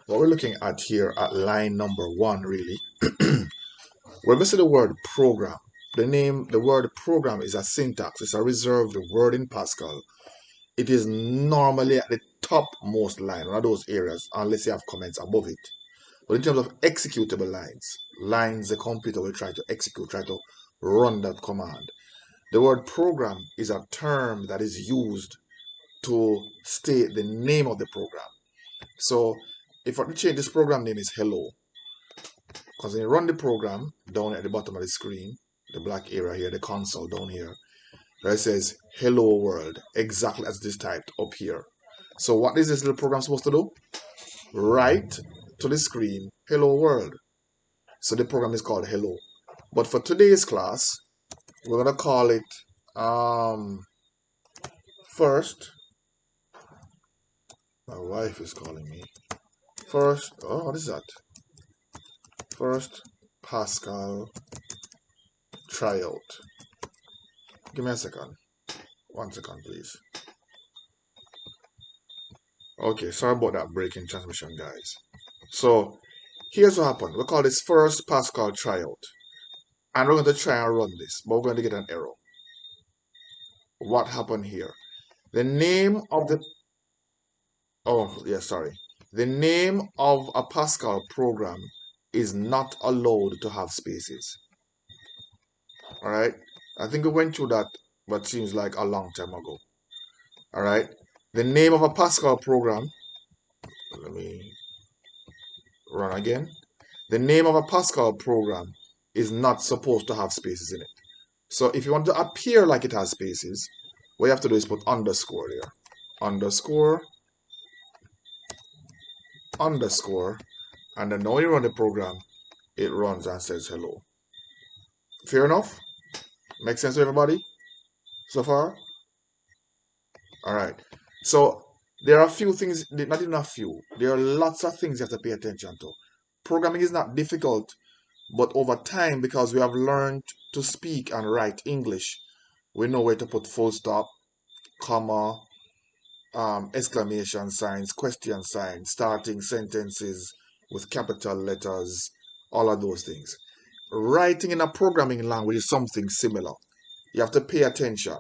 what we're looking at here at line number 1 really, we're missing the word program. The word program is a syntax. It's a reserved word in Pascal. It is normally at the topmost line, one of those areas, unless you have comments above it. But in terms of executable lines the computer will try to execute, try to run that command. The word program is a term that is used to state the name of the program. So if I change this program name is hello, because when you run the program down at the bottom of the screen, the black area here, the console down here, where it says hello world, exactly as this typed up here. So what is this little program supposed to do? Write to the screen hello world. So the program is called hello. But for today's class, we're going to call it first. My wife is calling me. First, oh, what is that? First Pascal tryout. Give me a second. 1 second, please. Okay, sorry about that break in transmission, guys. So here's what happened. We call this first Pascal tryout. And we're going to try and run this, but we're going to get an error. What happened here? The name of the... Oh, yeah, sorry. The name of a Pascal program is not allowed to have spaces. All right? I think we went through that, but seems like a long time ago. All right? The name of a Pascal program, let me run again. The name of a Pascal program is not supposed to have spaces in it. So if you want to appear like it has spaces, what you have to do is put underscore there. Underscore, underscore, and then now you run the program, it runs and says hello. Fair enough? Make sense to everybody so far? All right. So there are a few things, not even a few, there are lots of things you have to pay attention to. Programming is not difficult, but over time, because we have learned to speak and write English, we know where to put full stop, comma, exclamation signs, question signs, starting sentences with capital letters, all of those things. Writing in a programming language is something similar. You have to pay attention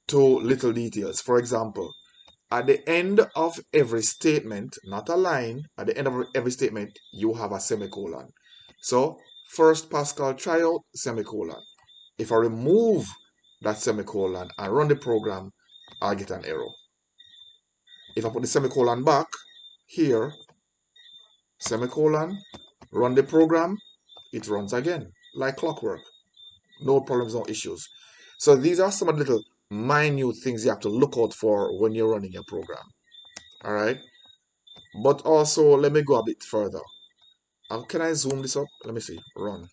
to little details. For example, at the end of every statement, not a line, at the end of every statement, you have a semicolon. So, first Pascal tryout, semicolon. If I remove that semicolon and run the program, I'll get an error. If I put the semicolon back, here, semicolon, run the program, it runs again, like clockwork. No problems, no issues. So these are some of the little minute things you have to look out for when you're running your program. All right. But also, let me go a bit further. Can I zoom this up? Let me see. Run.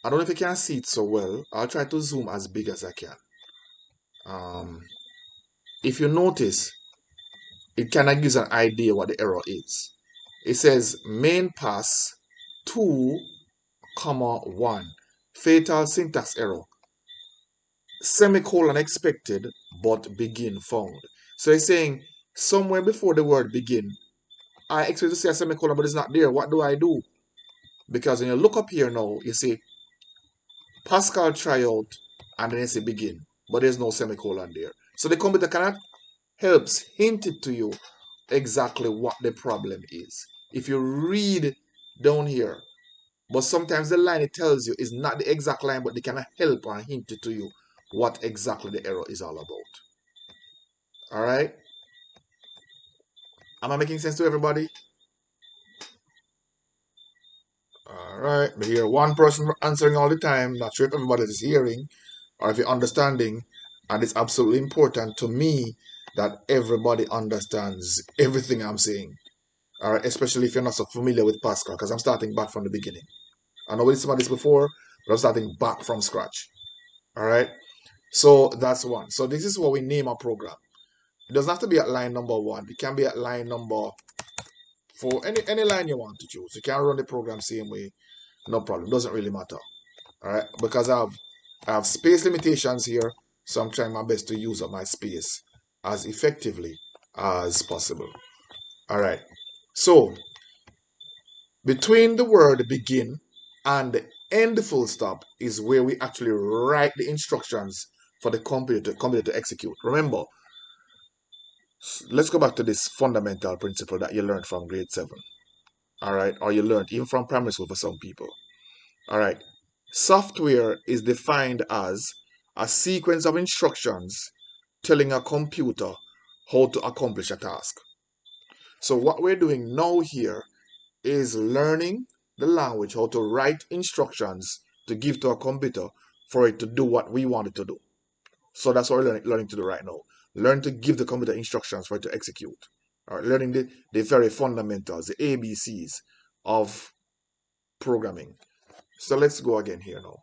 I don't know if you can see it so well. I'll try to zoom as big as I can. If you notice, it kind of gives an idea what the error is. It says main pass 2, 1. Fatal syntax error. Semicolon expected, but begin found. So it's saying somewhere before the word begin, I expect to see a semicolon, but it's not there. What do I do? Because when you look up here now, you see Pascal tryout, and then you see begin, but there's no semicolon there. So the computer cannot helps hint it to you exactly what the problem is. If you read down here, but sometimes the line it tells you is not the exact line, but they cannot help or hint it to you what exactly the error is all about. All right? Am I making sense to everybody? All right. We hear one person answering all the time. Not sure if everybody is hearing or if you're understanding. And it's absolutely important to me that everybody understands everything I'm saying. All right. Especially if you're not so familiar with Pascal, because I'm starting back from the beginning. I know we did some of this before, but I'm starting back from scratch. All right. So that's one. So this is what we name our program. It doesn't have to be at line number 1. It can be at line number 4. Any line you want to choose. You can run the program same way. No problem. Doesn't really matter. All right. Because I have space limitations here. So I'm trying my best to use up my space as effectively as possible. All right. So between the word begin and the end full stop is where we actually write the instructions for the computer to execute. Remember, let's go back to this fundamental principle that you learned from grade 7. All right, or you learned even from primary school for some people. All right, software is defined as a sequence of instructions telling a computer how to accomplish a task. So what we're doing now here is learning the language, how to write instructions to give to a computer for it to do what we want it to do. So that's what we're learning to do right now. Learn to give the computer instructions for it to execute. All right, learning the very fundamentals, the ABCs of programming. So let's go again here now.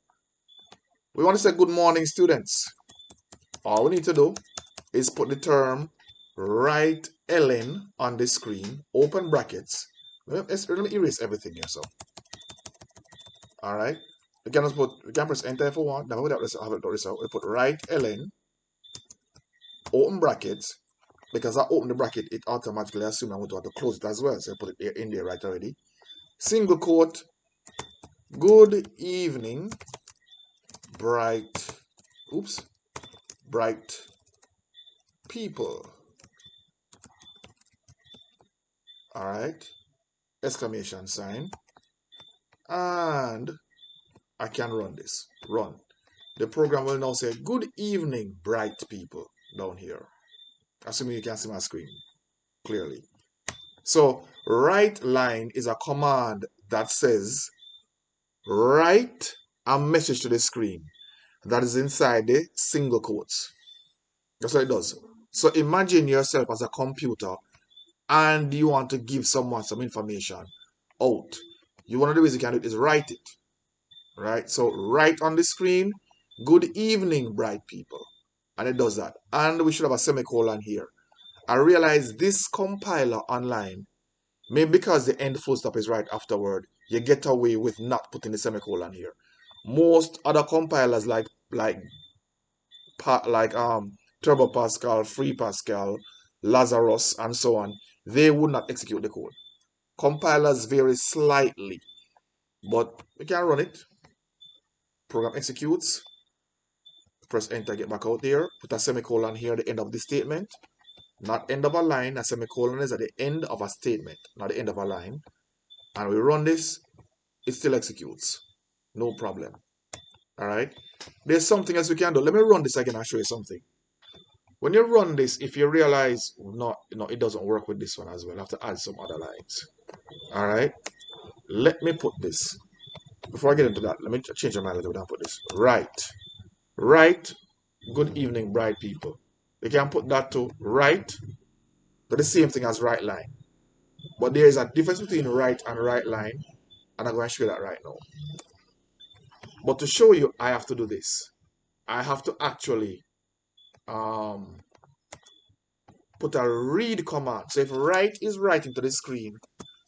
We want to say good morning, students. All we need to do is put the term write ln on the screen, open brackets. Let me erase everything here. So, all right. We can press enter if we want. Now without this, have it result. We put write ln, open brackets. Because I open the bracket, it automatically assumes I want to close it as well. So I put it in there right already. Single quote. Good evening, bright people. All right, exclamation sign, and I can run this. Run. The program will now say, good evening, bright people, down here. Assuming you can see my screen clearly. So write line is a command that says, write a message to the screen that is inside the single quotes. That's what it does. So imagine yourself as a computer and you want to give someone some information out. One of the ways you can do it is write it. Right? So write on the screen, good evening, bright people. And it does that. And we should have a semicolon here. I realize this compiler online, maybe because the end full stop is right afterward, you get away with not putting the semicolon here. Most other compilers like Turbo Pascal, Free Pascal, Lazarus, and so on, they would not execute the code. Compilers vary slightly, but we can run it. Program executes. Press enter, get back out there. Put a semicolon here at the end of the statement. Not end of a line. A semicolon is at the end of a statement, not the end of a line. And we run this, it still executes. No problem. All right. There's something else we can do. Let me run this again and show you something. When you run this, if you realize it doesn't work with this one as well, I have to add some other lines. All right. Let me put this. Before I get into that, let me change my mind a little bit and put this. Right. Good evening, bright people. You can put that to right. But the same thing as right line. But there is a difference between right and right line. And I'm going to show you that right now. But to show you, I have to do this. I have to actually put a read command. So if write is writing to the screen,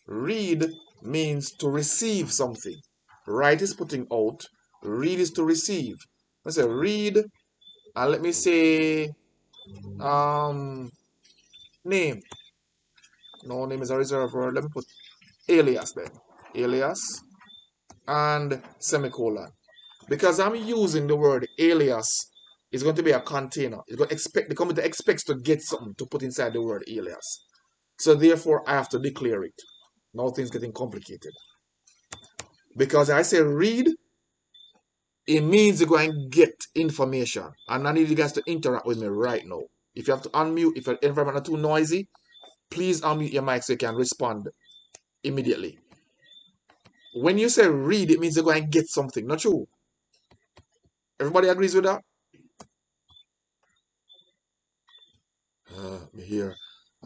read means to receive something. Write is putting out, read is to receive. Let's say read, and let me say name. No, name is a reserved word. Let me put alias then. Alias and semicolon. Because I'm using the word alias, it's going to be a container. It's going to expect the computer expects to get something to put inside the word alias. So therefore, I have to declare it. Now things getting complicated. Because I say read, it means you're going to get information. And I need you guys to interact with me right now. If you have to unmute, if your environment is too noisy, please unmute your mic so you can respond immediately. When you say read, it means you're going to get something. Not true? Everybody agrees with that? Here.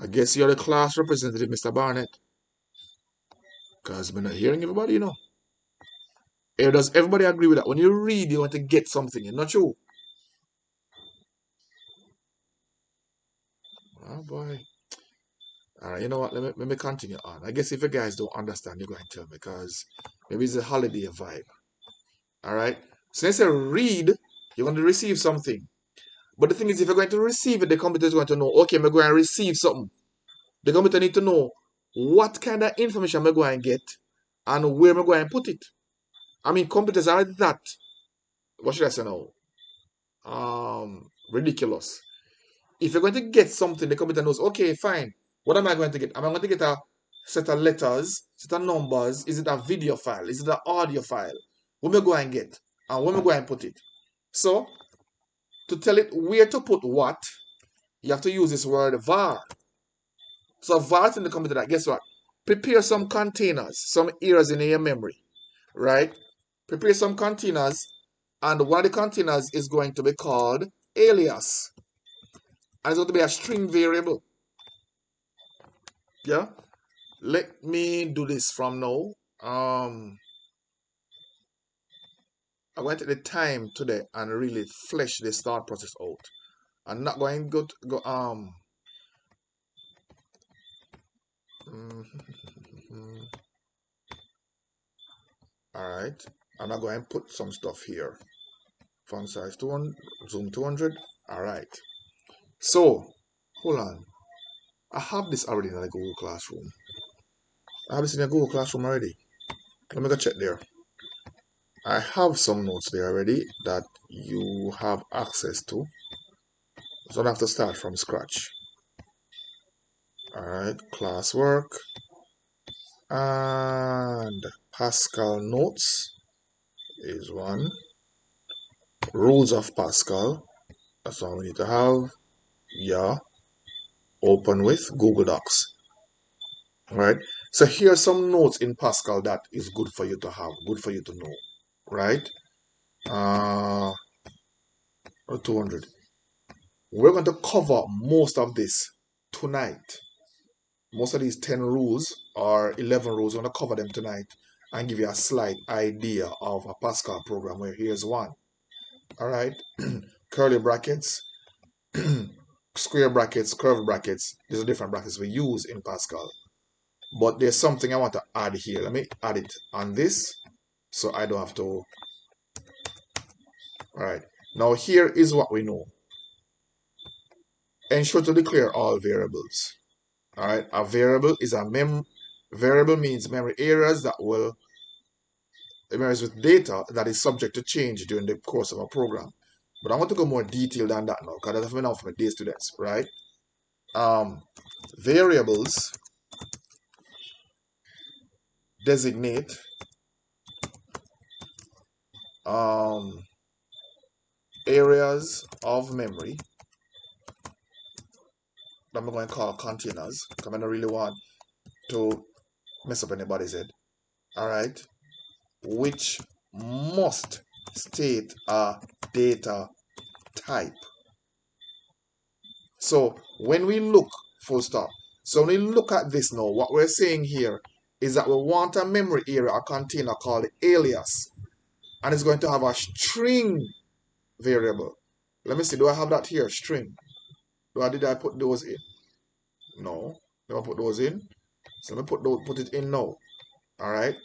I guess you're the class representative, Mr. Barnett. Because we're not hearing everybody, you know. Does everybody agree with that? When you read, you want to get something. You're not true? Oh, boy. All right, you know what? Let me continue on. I guess if you guys don't understand, you're going to tell me because maybe it's a holiday vibe. All right? So let's say read, you're going to receive something. But the thing is, if you're going to receive it, the computer is going to know, okay, I'm going to receive something. The computer need to know what kind of information am I going to get and where am I going to put it. I mean, computers are that, what should I say now? Ridiculous. If you're going to get something, the computer knows, okay, fine. What am I going to get? Am I going to get a set of letters, set of numbers? Is it a video file? Is it an audio file? What am I going to get? And where am I going to put it? So, to tell it where to put what, you have to use this word var. So var in the computer, that guess what? Prepare some containers, some areas in your memory, right? Prepare some containers, and one of the containers is going to be called alias. And it's going to be a string variable. Yeah? Let me do this from now. I went at the time today and really flesh the start process out. I'm not going to go all right. I'm not going to put some stuff here. Font size 200, zoom 200. All right. So, hold on. I have this already in the Google Classroom. I have this in the Google Classroom already. Let me go check there. I have some notes there already that you have access to. So I don't have to start from scratch. Alright, classwork and Pascal Notes is one. Rules of Pascal, that's all we need to have. Yeah, open with Google Docs. Alright, so here are some notes in Pascal that is good for you to have, good for you to know. Right? 200. We're going to cover most of this tonight. Most of these 10 rules or 11 rules, we're going to cover them tonight and give you a slight idea of a Pascal program where here's one. All right. Curly brackets, square brackets, curved brackets. These are different brackets we use in Pascal. But there's something I want to add here. Let me add it on this so I don't have to. All right. Now here is what we know. Ensure to declare all variables. All right. A variable is a variable means memory areas that will memories with data that is subject to change during the course of a program. But I want to go more detailed than that now because that's enough for my day students, right? Variables designate areas of memory that I'm going to call containers because I don't really want to mess up anybody's head. All right, which must state a data type. So when we look, full stop. So when we look at this now, what we're saying here is that we want a memory area, a container called alias, and it's going to have a string variable. Let me see, do I have that here, string? Did I put those in? No, do I put those in? So let me put it in now. All right.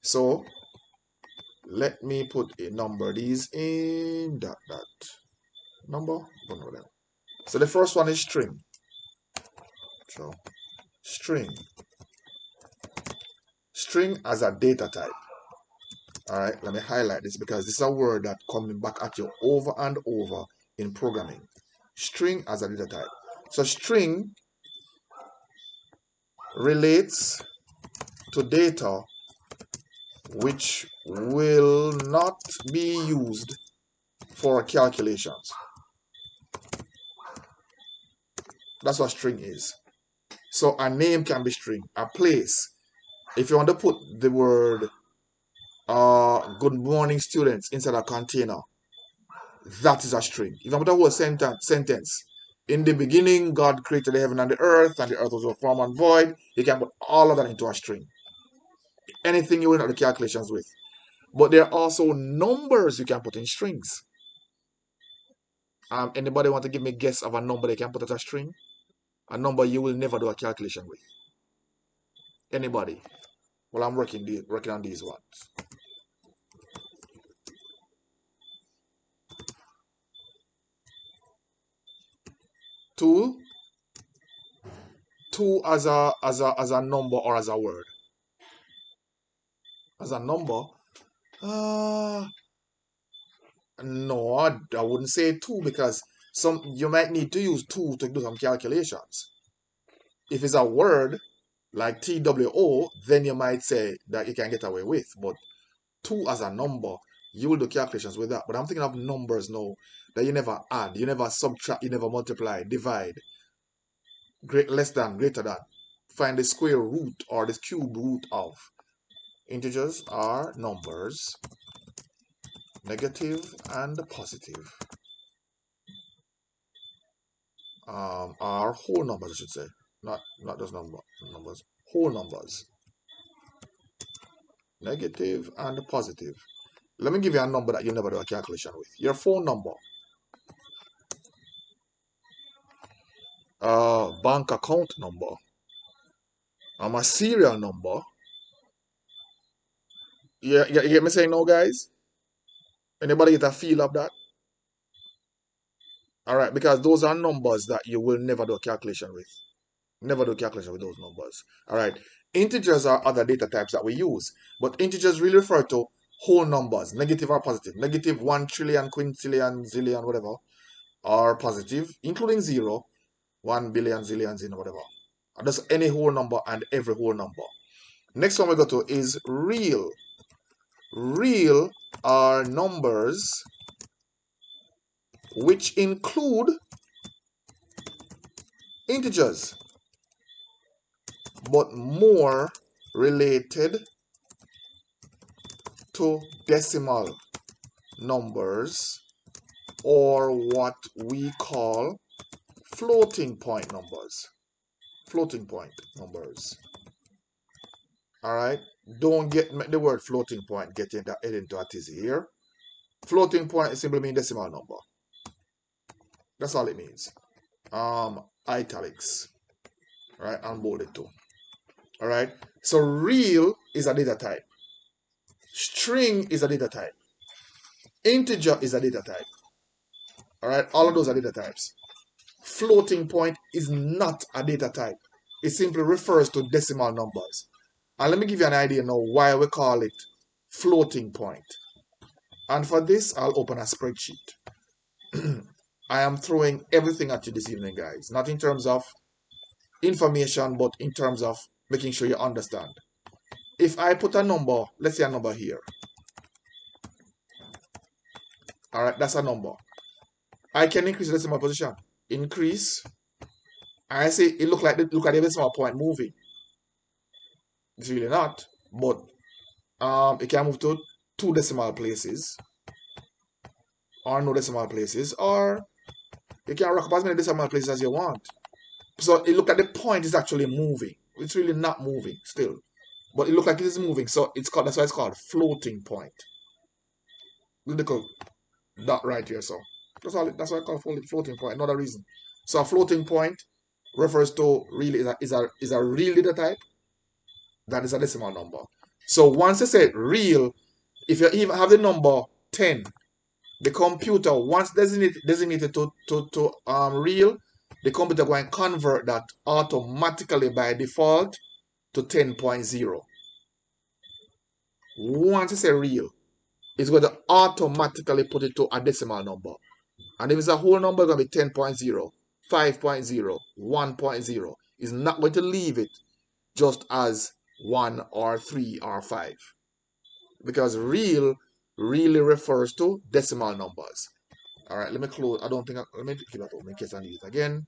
So let me put a number these in that number. One of them. So the first one is string. So string. String as a data type. All right, let me highlight this because this is a word that coming back at you over and over in programming. String as a data type. So string relates to data which will not be used for calculations. That's what string is. So a name can be string. A place. If you want to put the word good morning students inside a container, that is a string. If I put a whole sentence, in the beginning, God created the heaven and the earth was a form and void, you can put all of that into a string. Anything you will know the calculations with. But there are also numbers you can put in strings. Anybody want to give me a guess of a number they can put as a string? A number you will never do a calculation with. Anybody? Well, I'm working on these ones. Tool 2 as a number or as a word? As a number? Uh, no, I wouldn't say 2 because you might need to use 2 to do some calculations. If it's a word like TWO, then you might say that you can get away with. But 2 as a number, you will do calculations with that. But I'm thinking of numbers now that you never add, you never subtract, you never multiply, divide, less than, greater than. Find the square root or the cube root of. Integers are numbers, negative and positive. Are whole numbers, I should say. Not just numbers. Whole numbers. Negative and positive. Let me give you a number that you never do a calculation with. Your phone number. Bank account number. A serial number. Yeah, you get me saying no, guys? Anybody get a feel of that? All right, because those are numbers that you will never do a calculation with. Never do calculation with those numbers. All right. Integers are other data types that we use, but integers really refer to whole numbers, negative or positive. Negative 1 trillion, quintillion, zillion, whatever, are positive, including 0, 1 billion, zillion, zillion, whatever. That's any whole number and every whole number. Next one we go to is real. Real are numbers which include integers, but more related to decimal numbers, or what we call floating point numbers. Floating point numbers. All right. Don't get the word floating point get into a tizzy here. Floating point simply means decimal number. That's all it means. Italics. All right, and bolded too. All right. So real is a data type. String is a data type. Integer is a data type. All right. All of those are data types. Floating point is not a data type. It simply refers to decimal numbers. And let me give you an idea now why we call it floating point. And for this, I'll open a spreadsheet. I am throwing everything at you this evening, guys. Not in terms of information, but in terms of making sure you understand. If I put a number, let's say a number here. All right, that's a number. I can increase the decimal position. Increase. I say it look at the decimal point moving. It's really not, but it can move to 2 decimal places or no decimal places, or you can rock up as many decimal places as you want. So it look like the point is actually moving. It's really not moving still, but it looks like it is moving. So that's why it's called floating point. Little dot right here. So that's why I call it floating point. Another reason. So a floating point refers to really is a real data type that is a decimal number. So once you say real, if you even have the number 10, the computer, once designated to real, the computer going to convert that automatically by default to 10.0. Once you say real, it's going to automatically put it to a decimal number. And if it's a whole number, it's going to be 10.0, 5.0, 1.0. It's not going to leave it just as 1 or 3 or 5. Because real really refers to decimal numbers. All right, let me close. Let me keep that open in case I need it again.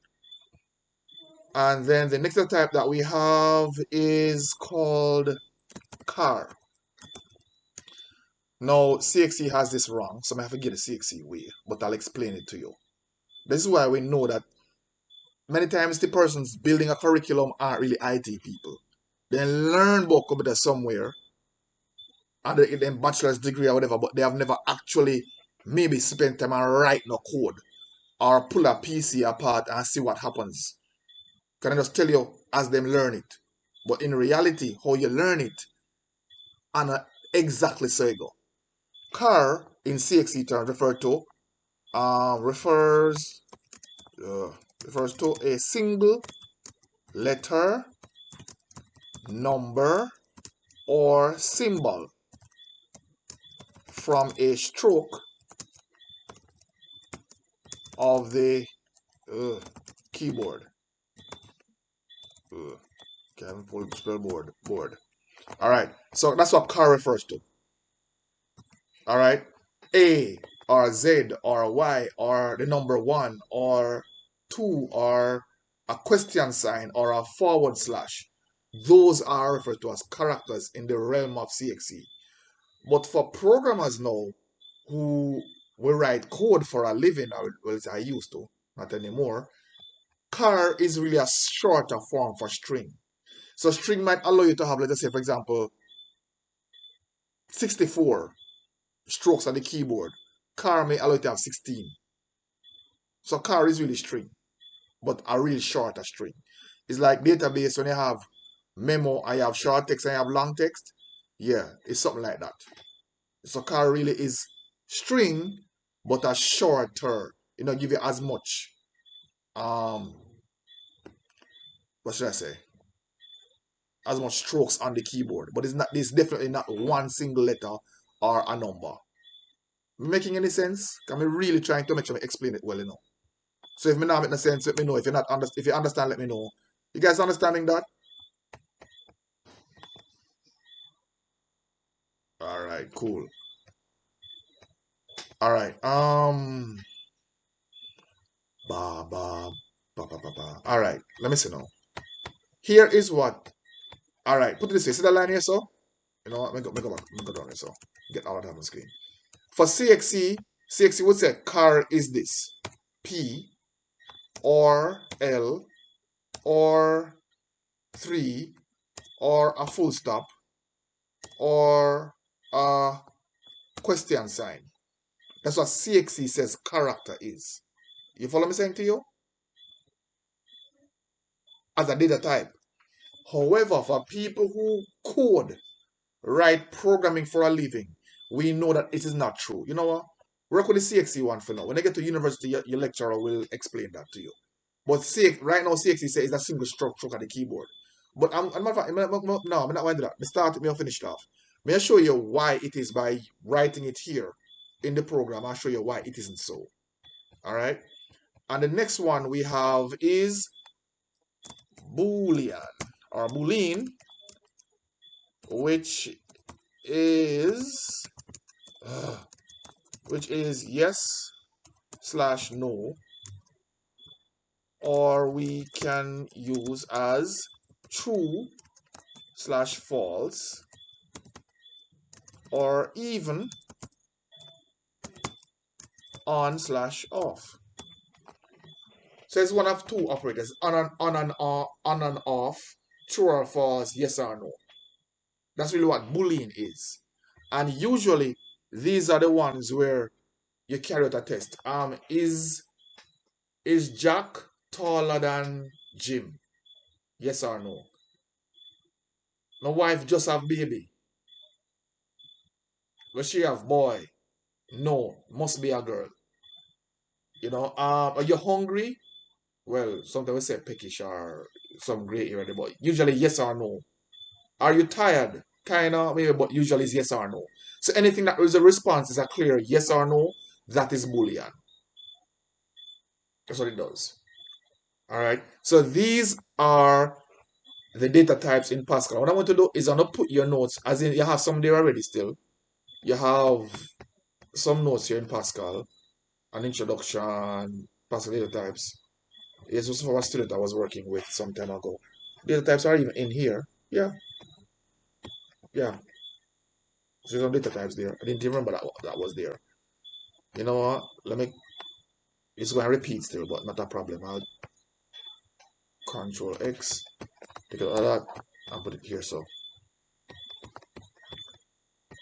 And then the next type that we have is called car. Now, CXC has this wrong, so I have to get the CXC way, but I'll explain it to you. This is why we know that many times the persons building a curriculum aren't really IT people. They learn about computer somewhere, and they get a bachelor's degree or whatever, but they have never actually maybe spent time and write no code or pull a PC apart and see what happens. Can I just tell you as them learn it? But in reality, how you learn it, and exactly so you go. Car in CXC terms refers to a single letter, number, or symbol from a stroke of the keyboard. Can't pull spell board. All right. So that's what car refers to. All right. A or Z or Y or the number one or two or a question sign or a forward slash. Those are referred to as characters in the realm of CXC. But for programmers now who will write code for a living, or well, I used to, not anymore, char is really a shorter form for string. So string might allow you to have, let's say, for example, 64 strokes on the keyboard. Char may allow you to have 16. So char is really string, but a real shorter string. It's like database when you have memo, I have short text, I have long text. Yeah, it's something like that. So char really is string, but a shorter. Give you as much. What should I say? As much strokes on the keyboard, but it's not. It's definitely not one single letter or a number. Making any sense? I'm really trying to make sure I explain it well enough. So if me not make no sense, let me know. If you understand, let me know. You guys understanding that? All right, cool. All right. Ba ba ba ba ba ba. All right. Let me see now. Here is what. All right. Put it this way. See that line here, so. You know what? Let me go back. Let me go down here, so get all that on the screen. For CXC would say car is this P or L or 3 or a full stop or a question sign. That's what CXC says character is. You follow me saying to you? As a data type. However, for people who code, write programming for a living, we know that it is not true. You know what? Work with the CXC one for now. When I get to university, your lecturer will explain that to you. But right now, CXC says it's a single stroke at the keyboard. But I'm not, no, I'm not going to do that. I start it, I'll finish it off. May I show you why it is by writing it here in the program. I'll show you why it isn't so. All right. And the next one we have is Boolean or Boolean, which is yes slash no, or we can use as true slash false, or even on slash off. So it's one of two operators, on and off, true or false, yes or no. That's really what Boolean is. And usually these are the ones where you carry out a test. Is Jack taller than Jim? Yes or no? My wife just have baby. Will she have boy? No, must be a girl. Are you hungry? Well, sometimes we say peckish or some gray area, but usually yes or no. Are you tired? Kinda, maybe, but usually it's yes or no. So anything that is a response is a clear yes or no, that is Boolean. That's what it does. All right. So these are the data types in Pascal. What I want to do is I'm going to put your notes, as in you have some there already still. You have some notes here in Pascal, an introduction, Pascal data types. This was for a student I was working with some time ago. Data types are even in here. Yeah, yeah. So there's some data types there. I didn't even remember that was there. You know what? It's going to repeat still, but not a problem. I'll Control X, take out of that, and put it here. So,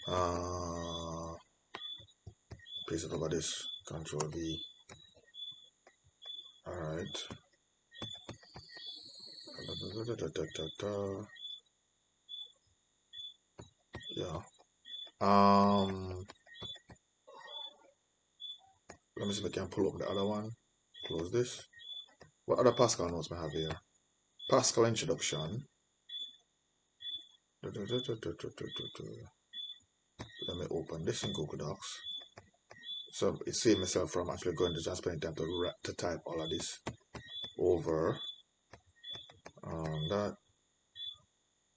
uh, paste it over this. Control V. All right. Yeah. Let me see if I can pull up the other one. Close this. What other Pascal notes may I have here? Pascal introduction. Let me open this in Google Docs. So it saved myself from actually going to just spending time to type all of this over. That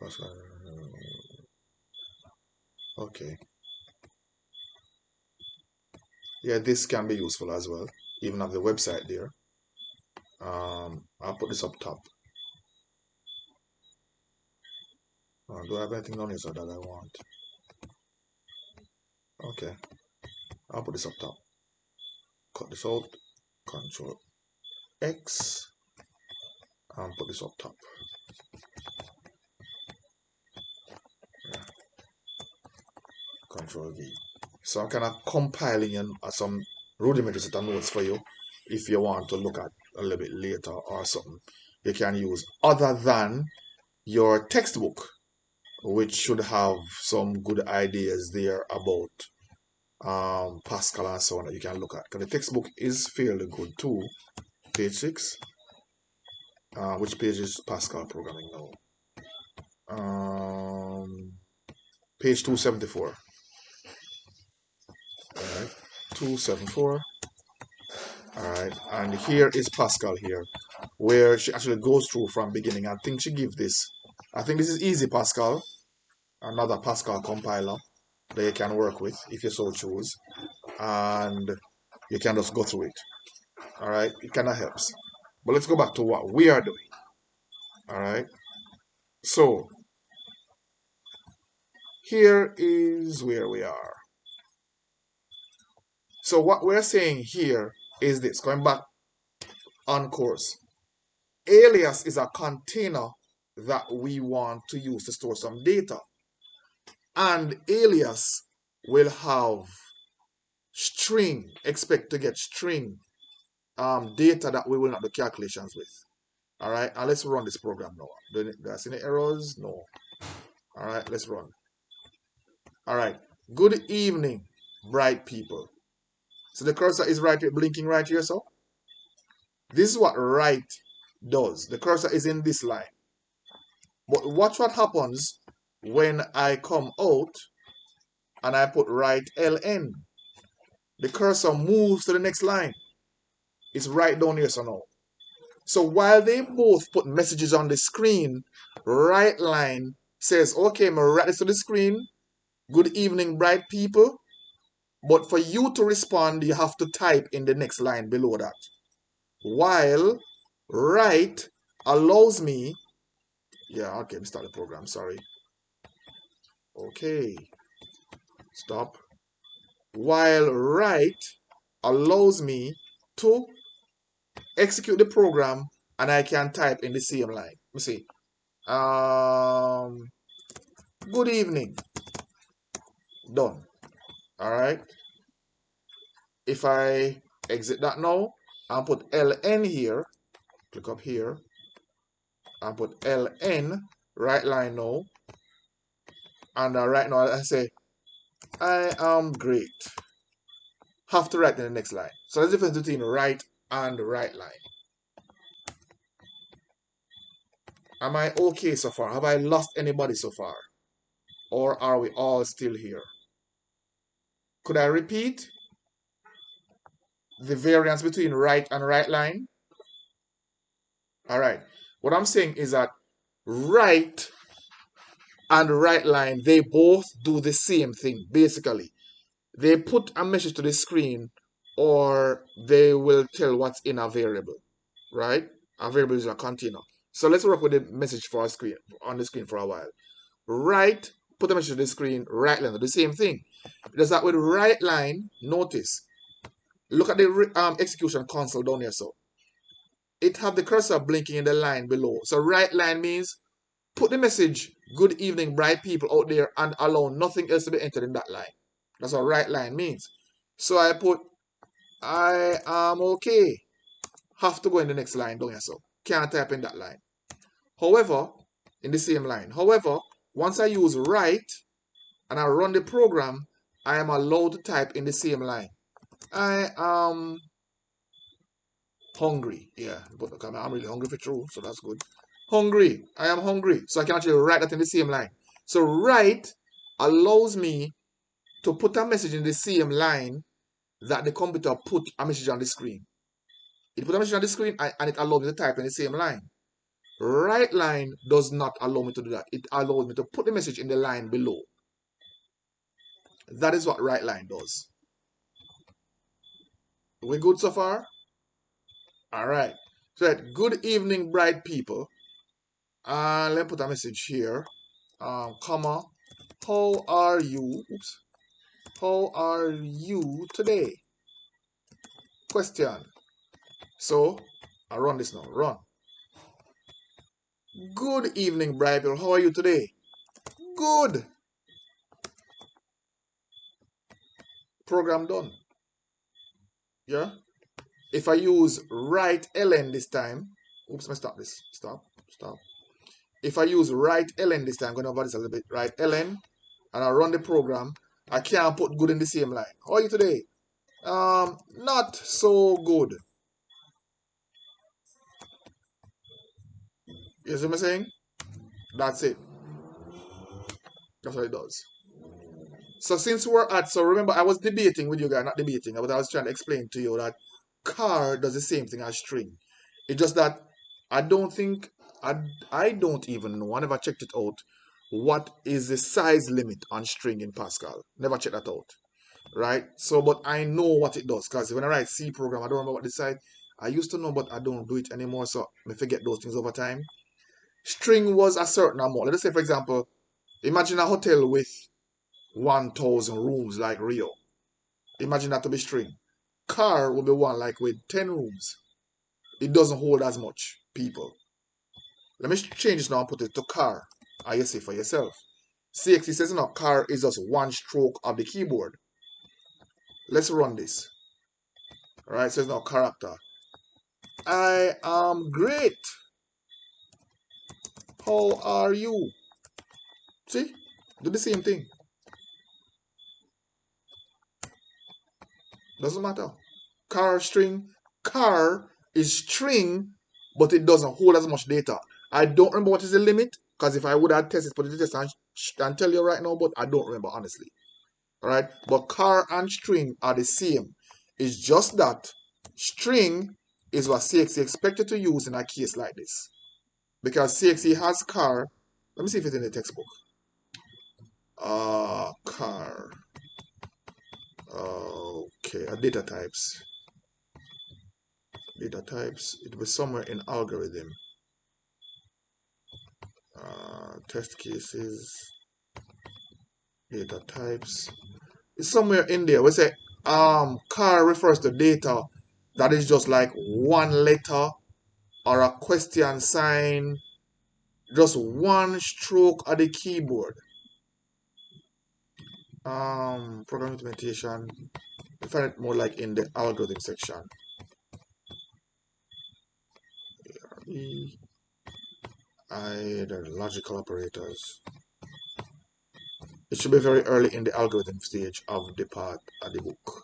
Pascal. Okay. Yeah, this can be useful as well. Even have the website there. I'll put this up top. Do I have anything on here so that I want? Okay. I'll put this up top. Cut this out. Control X. And put this up top. Yeah. Control V. So I'm kind of compiling some rudimentary set of notes for you if you want to look at a little bit later or something you can use other than your textbook, which should have some good ideas there about Pascal and so on that you can look at. Because the textbook is fairly good too. Page 6. Which page is Pascal programming now? Page 274. Alright, 274. Alright, and here is Pascal here, where she actually goes through from beginning. I think she gives this. I think this is easy Pascal, another Pascal compiler that you can work with if you so choose. And you can just go through it. Alright, it kind of helps. But let's go back to what we are doing. Alright, so here is where we are. So what we're saying here is this, going back on course. Alias is a container that we want to use to store some data. And alias will have string, expect to get string data that we will not do calculations with. All right, and let's run this program now. Do I see any errors? No. All right, let's run. All right, good evening, bright people. So the cursor is right here, blinking right here, so this is what right does. The cursor is in this line. But watch what happens when I come out and I put right ln. The cursor moves to the next line. It's right down here, so now. So while they both put messages on the screen, right line says, okay, I'm right this to the screen. Good evening, bright people. But for you to respond, you have to type in the next line below that. While right allows me, yeah, okay, let me start the program, sorry. Okay, stop. While right allows me to execute the program and I can type in the same line. Let me see. Good evening. Done. All right. If I exit that now and put ln here, click up here and put ln, right line now, and right now I say, I am great. Have to write in the next line. So there's a difference between right and right line. Am I okay so far? Have I lost anybody so far? Or are we all still here? Could I repeat the variance between right and right line? All right. What I'm saying is that right and right line, they both do the same thing, basically. They put a message to the screen or they will tell what's in a variable, right? A variable is a container. So let's work with the message for our screen, on the screen for a while. Right, put the message to the screen, right line, do the same thing. Just that with right line, notice, look at the execution console down here, so. It have the cursor blinking in the line below. So right line means put the message, good evening, bright people out there, and allow nothing else to be entered in that line. That's what right line means. So I put, I am okay. Have to go in the next line down here, so. Can't type in that line. However, in the same line. However, once I use right and I run the program, I am allowed to type in the same line. I am hungry. Yeah, but I'm really hungry for true, so that's good. Hungry. I am hungry. So I can actually write that in the same line. So write allows me to put a message in the same line that the computer put a message on the screen. It put a message on the screen and it allows me to type in the same line. Write line does not allow me to do that. It allows me to put the message in the line below. That is what write line does. We good so far? All right. So, good evening, bright people. Let me put a message here. Comma. How are you? Oops. How are you today? Question. So, I run this now. Run. Good evening, bright people. How are you today? Good. Program done. Yeah. If I use write ln this time, oops, let me stop this. Stop. If I use write ln this time, I'm going to over this a little bit. Write ln, and I run the program. I can't put good in the same line. How are you today? Not so good. You see what I'm saying? That's it. That's what it does. So since we're at, so remember I was debating with you guys, not debating, but I was trying to explain to you that car does the same thing as string. It's just that I don't think, I don't even know, I never checked it out, what is the size limit on string in Pascal. Never checked that out. Right? So, but I know what it does because when I write C program, I don't remember what the size. I used to know, but I don't do it anymore, so I forget those things over time. String was a certain amount. Let's say, for example, imagine a hotel with 1,000 rooms like Rio. Imagine that to be string. Car will be one like with 10 rooms. It doesn't hold as much people. Let me change this now and put it to car. I see for yourself. CXC says no, car is just one stroke of the keyboard. Let's run this. Alright, so it's now character. I am great. How are you? See? Do the same thing. Doesn't matter. Car string. Car is string, but it doesn't hold as much data. I don't remember what is the limit, because if I would have tested, put it in the test and tell you right now, but I don't remember honestly. Alright? But car and string are the same. It's just that string is what CXC expected to use in a case like this. Because CXC has car. Let me see if it's in the textbook. Car. Okay, data types. Data types. It was somewhere in algorithm. Test cases. Data types. It's somewhere in there. We say car refers to data that is just like one letter or a question sign, just one stroke of the keyboard. Program implementation. I find it more like in the algorithm section. The logical operators. It should be very early in the algorithm stage of the part of the book,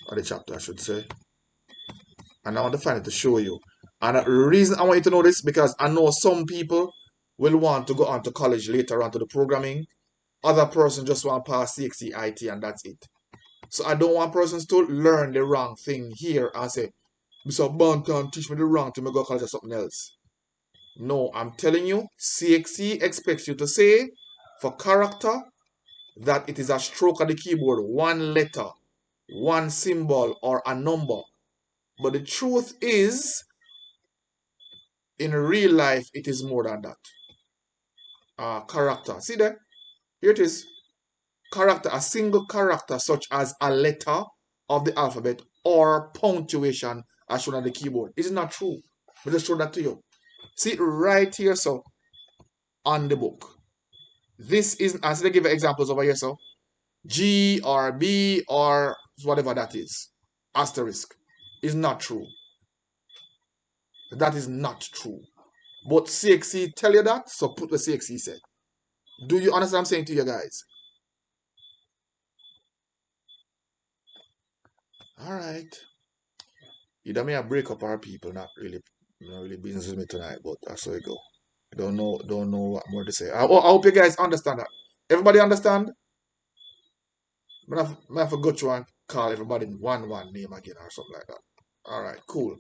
or the chapter, I should say. And I want to find it to show you. And the reason I want you to know this, because I know some people will want to go on to college later on to the programming. Other person just want to pass CXC IT and that's it. So I don't want persons to learn the wrong thing here and say, Mr. Banton teach me the wrong thing, I go to college or something else. No, I'm telling you, CXC expects you to say for character that it is a stroke of the keyboard, one letter, one symbol, or a number. But the truth is, in real life, it is more than that. Character. See there? Here it is. Character, a single character such as a letter of the alphabet or punctuation as shown on the keyboard. It is not true. But just show that to you. See it right here, so on the book. This is, as they give examples over here, so G or B or whatever that is. Asterisk. Is not true. That is not true. But CXC tell you that, so put the CXC said. Do you understand what I'm saying to you guys? Alright. Either may I break up our people, not really Not really business with me tonight, but that's how it go. Don't know what more to say. I hope you guys understand that. Everybody understand? I have to go through and call everybody one name again or something like that. All right, cool.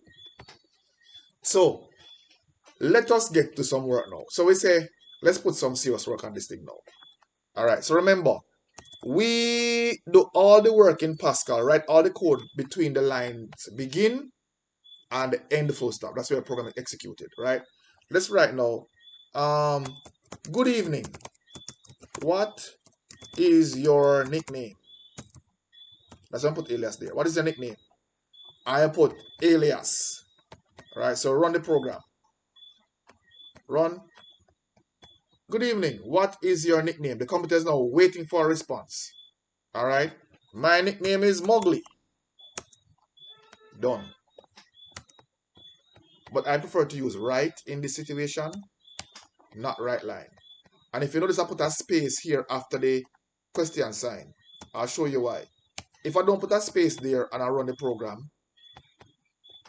So let us get to some work now. So we say let's put some serious work on this thing now. All right. So remember, we do all the work in Pascal, write all the code between the lines begin and end full stop. That's where the program is executed, right? Let's write now. Good evening. What is your nickname? That's why I put alias there. What is your nickname? I put alias. All right, so run the program. Run. Good evening. What is your nickname? The computer is now waiting for a response. All right. My nickname is Mowgli. Done. But I prefer to use right in this situation, not right line. And if you notice, I put a space here after the question sign. I'll show you why. If I don't put a space there and I run the program,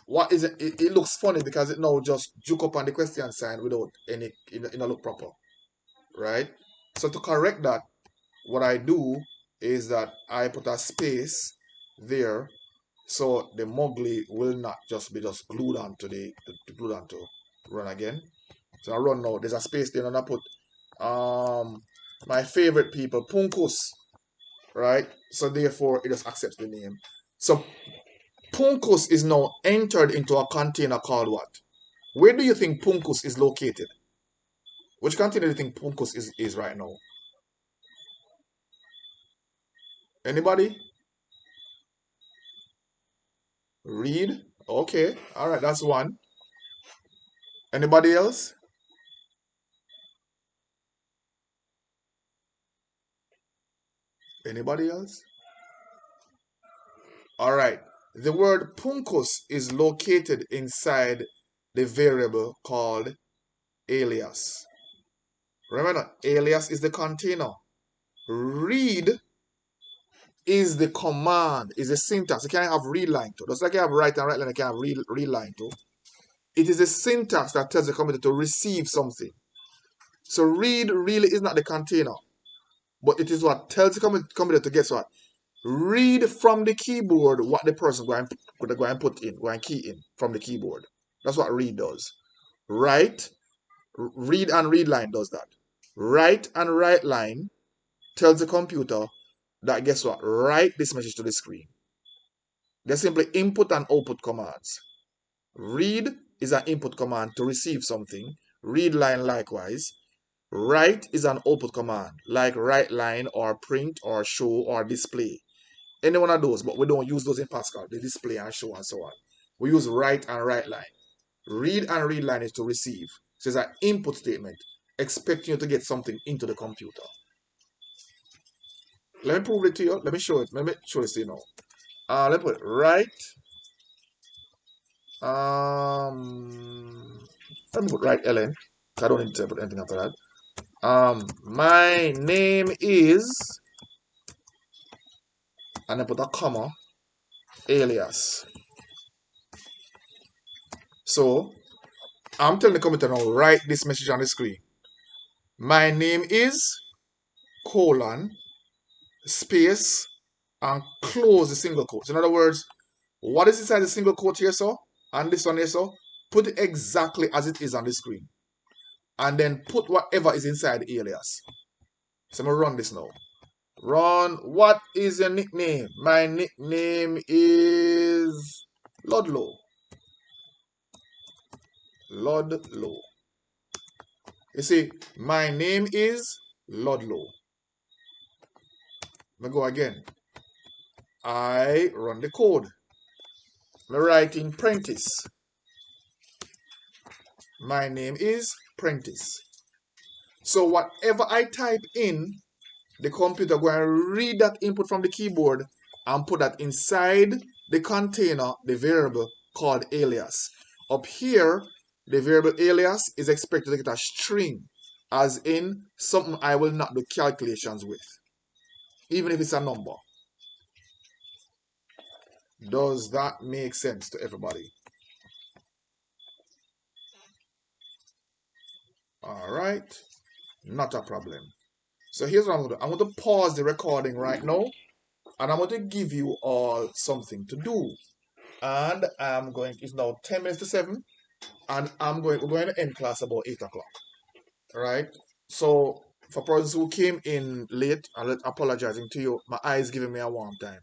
what is it? It looks funny because it now just juke up on the question sign without any, it look proper, right? So to correct that, what I do is that I put a space there so the Mowgli will not just be just glued onto glued onto run again. So I run now. There's a space there and I put my favorite people, Punkus, right? So therefore it just accepts the name. So Punkus is now entered into a container called what? Where do you think Punkus is located? Which container do you think Punkus is right now? Anybody? Read? Okay. All right, that's one. Anybody else? Anybody else? All right. The word Punkus is located inside the variable called alias. Remember, alias is the container. Read is the command, is the syntax. You can't have read line too. Just like you have write and write line, you can't have read line too. It is the syntax that tells the computer to receive something. So read really is not the container, but it is what tells the computer to guess what? Read from the keyboard what the person going to put in, going to key in from the keyboard. That's what read does. Write, read and read line does that. Write and write line tells the computer that guess what? Write this message to the screen. They're simply input and output commands. Read is an input command to receive something. Read line likewise. Write is an output command like write line or print or show or display. Any one of those, but we don't use those in Pascal. The display and show and so on. We use write and write line. Read and read line is to receive. So it's an input statement expecting you to get something into the computer. Let me prove it to you. Let me show it. Let me show it to you now. Let me put write. Let me put write ln. I don't need to put anything after that. My name is, and I put a comma, alias. So I'm telling the computer now, write this message on the screen. My name is, colon, space, and close the single quotes. In other words, what is inside the single quote here, so? And this one here, so? Put it exactly as it is on the screen. And then put whatever is inside the alias. So I'm going to run this now. Run, what is your nickname? My nickname is Ludlow. Ludlow. You see, my name is Ludlow. Let me go again. I run the code. I'm writing Prentice. My name is Prentice. So whatever I type in, the computer going to read that input from the keyboard and put that inside the container, the variable called alias. Up here, the variable alias is expected to get a string, as in something I will not do calculations with, even if it's a number. Does that make sense to everybody? All right, not a problem. So here's what I'm going to do. I'm going to pause the recording right now, and I'm going to give you all something to do. And I'm going, it's now 10 minutes to 7, and we're going to end class about 8 o'clock. All right. So for persons who came in late, I'm apologizing to you. My eyes giving me a warm time.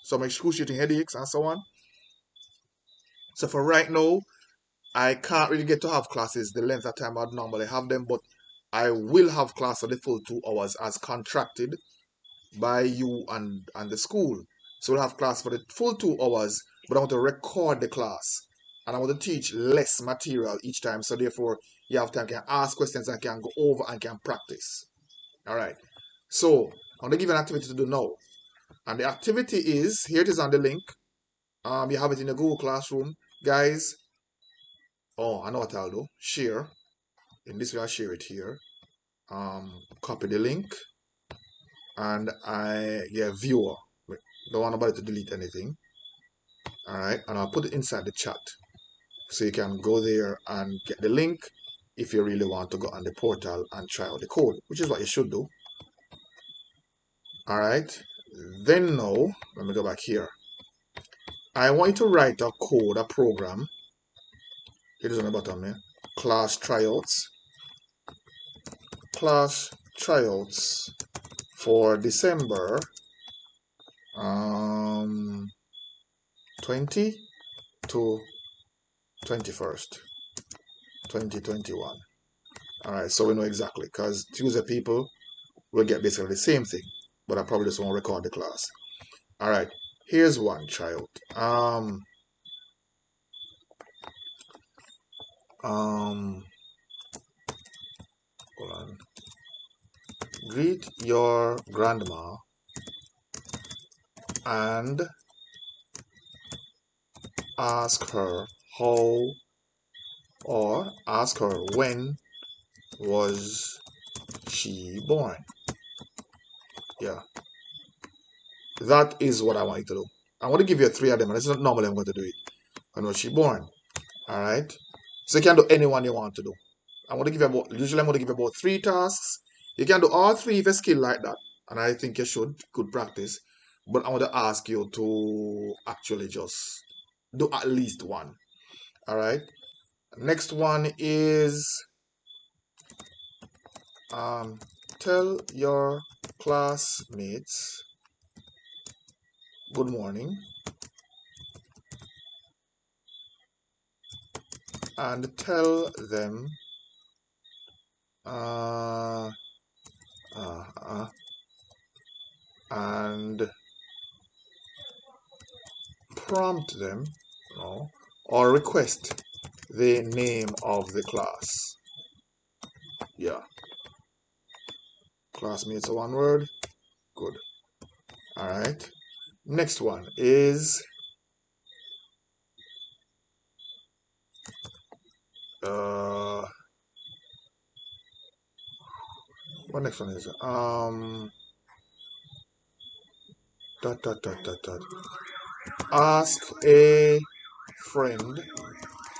So I'm excruciating headaches and so on. So for right now, I can't really get to have classes the length of time I'd normally have them, but I will have class for the full 2 hours as contracted by you and the school. So we'll have class for the full 2 hours, but I want to record the class. And I want to teach less material each time. So therefore, you have time, can ask questions and can go over and can practice. All right. So I'm going to give you an activity to do now. And the activity is, here it is on the link. You have it in the Google Classroom. Guys, oh, I know what I'll do. Share. In this way, I'll share it here. Copy the link. And viewer. Don't want nobody to delete anything. All right. And I'll put it inside the chat. So you can go there and get the link if you really want to go on the portal and try out the code, which is what you should do. All right. Then now, let me go back here. I want you to write a code, a program. It is on the bottom here. Class tryouts. Class tryouts for December 20 to 21st, 2021. All right, so we know exactly because Tuesday people will get basically the same thing, but I probably just won't record the class. All right, here's one tryout. Hold on. Greet your grandma and ask her how, or ask her when was she born. Yeah, that is what I want you to do. I want to give you 3 of them, and it's not normally I'm going to do it. When was she born? All right. So you can do any one you want to do. Usually I'm going to give you about 3 tasks. You can do all 3 if you skill like that, and I think you should. Good practice. But I want to ask you to actually just do at least one. All right. Next one is tell your classmates good morning and tell them and prompt them, or request the name of the class. Yeah. Classmates are one word. Good. All right. Next one is what next one is ask a friend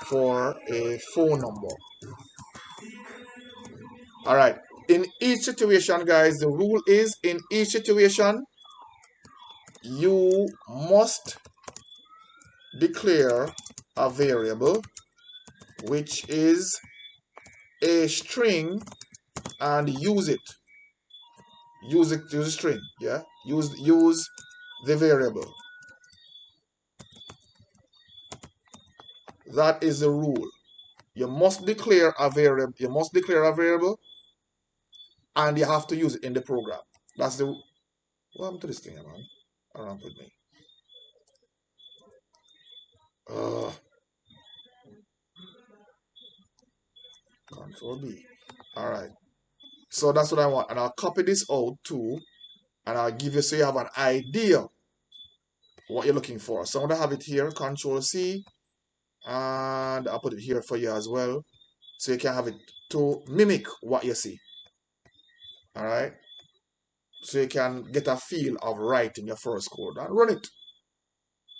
for a phone number. All right. In each situation, guys, the rule is in each situation, you must declare a variable which is a string and use it. Use a string. Yeah. Use the variable. That is the rule. You must declare a variable. You must declare a variable, and you have to use it in the program. That's the. What happened to this thing, man? Around with me. Control B. All right. So that's what I want, and I'll copy this out too, and I'll give you so you have an idea what you're looking for. So I'm gonna have it here. Control C, and I'll put it here for you as well, so you can have it to mimic what you see. All right. So you can get a feel of writing your first code and run it.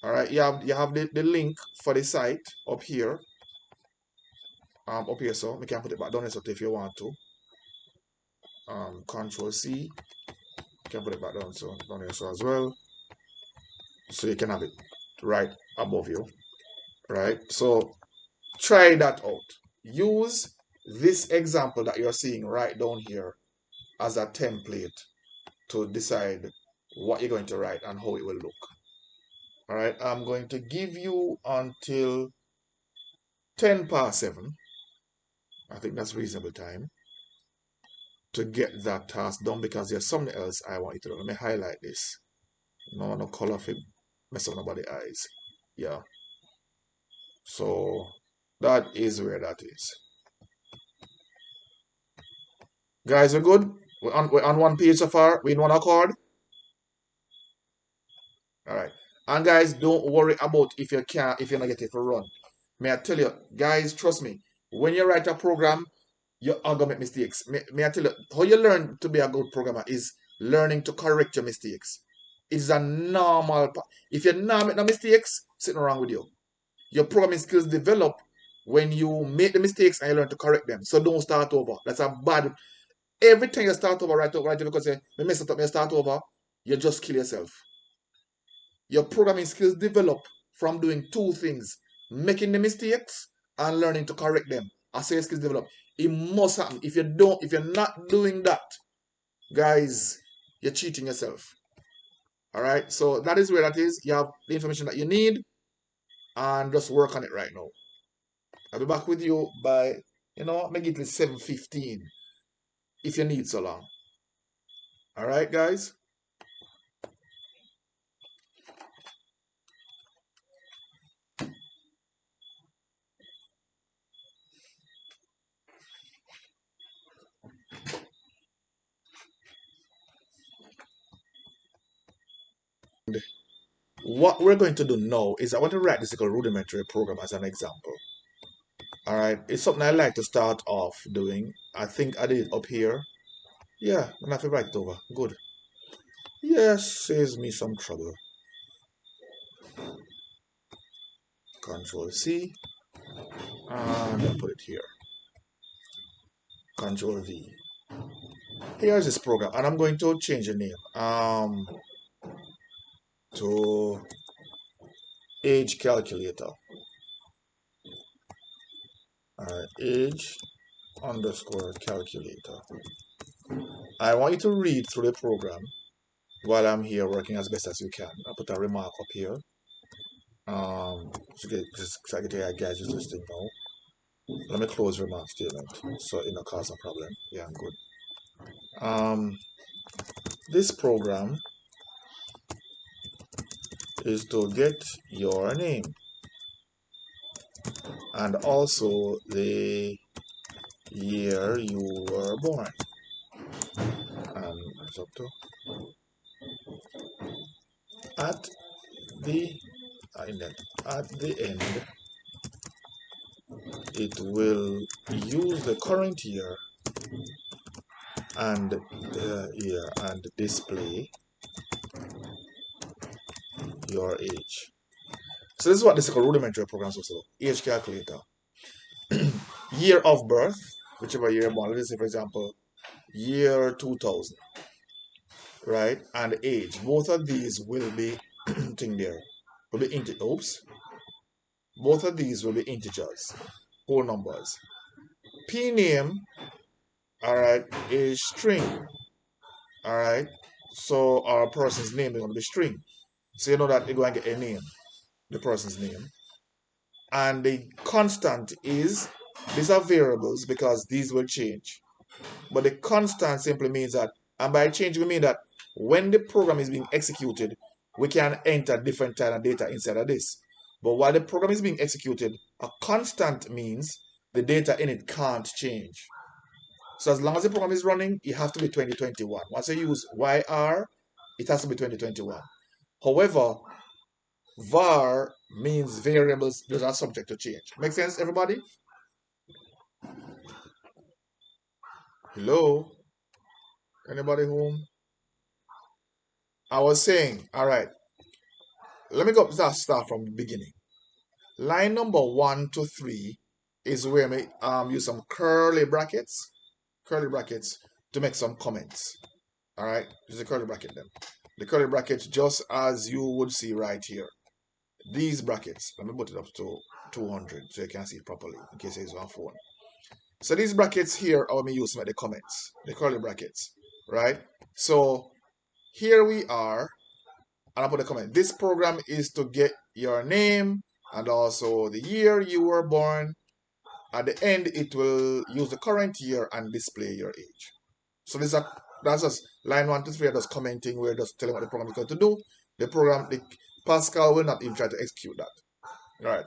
All right, you have the link for the site up here. up here, so we can put it back down here so if you want to. Control C, you can put it back down so down here so as well. So you can have it right above you. Right? So try that out. Use this example that you're seeing right down here as a template to decide what you're going to write and how it will look. All right, I'm going to give you until 10 past 7. I think that's reasonable time to get that task done because there's something else I want you to do. Let me highlight this. No color for mess up nobody's eyes. Yeah. So that is where that is. Guys, we're good? We're on one page so far. We in one accord? All right. And guys, don't worry about if you're not getting it for run. May I tell you, guys, trust me, when you write a program, you are gonna make mistakes. May I tell you, how you learn to be a good programmer is learning to correct your mistakes. It's a normal if you're not making no mistakes, sitting wrong with you. Your programming skills develop when you make the mistakes and you learn to correct them. So don't start over. That's a bad. Every time you start over, right, because you mess it up, you start over, you just kill yourself. Your programming skills develop from doing two things: making the mistakes and learning to correct them. I say skills develop. It must happen. If you're not doing that, guys, you're cheating yourself. All right. So that is where that is. You have the information that you need, and just work on it right now. I'll be back with you by make it 7:15 if you need so long. All right, guys. What we're going to do now is I want to write this little rudimentary program as an example. All right, it's something I like to start off doing. I think I did it up here. Yeah, I'm gonna have to write it over. Good. Yes, saves me some trouble. Control C, and I'll put it here. Control V. Here's this program, and I'm going to change the name to age calculator. Age underscore calculator. I want you to read through the program while I'm here working as best as you can. I'll put a remark up here. So I get here, guys, use this thing now. Let me close remark statement so it not cause a problem. Yeah, I'm good. This program is to get your name and also the year you were born. And it's up to at the end, it will use the current year and display your age. So this is what this is called rudimentary program is also. Age calculator. Year of birth, whichever year you're born. Let's say, for example, year 2000. Right? And age. Both of these will be thing there. Will be both of these will be integers, whole numbers. P name, all right, is string. All right. So our person's name is going to be string. So you know that you're going to get a name, the person's name. And the constant is, these are variables because these will change. But the constant simply means that, and by change we mean that when the program is being executed, we can enter different type of data inside of this. But while the program is being executed, a constant means the data in it can't change. So as long as the program is running, it has to be 2021. Once you use YR, it has to be 2021. However, var means variables that are subject to change. Make sense, everybody? Hello? Anybody home? I was saying, all right, let me go start from the beginning. Line number 1 to 3 is where I use some curly brackets to make some comments. All right, use the curly bracket then. The curly brackets just as you would see right here. These brackets, let me put it up to 200 so you can see it properly in case it's on phone. So these brackets here are me use to make the comments, the curly brackets, right? So here we are, and I put a comment. This program is to get your name and also the year you were born. At the end, it will use the current year and display your age. So that's just line 1 to 3. I'm just commenting. We're just telling what the program is going to do. The Pascal will not even try to execute that. All right.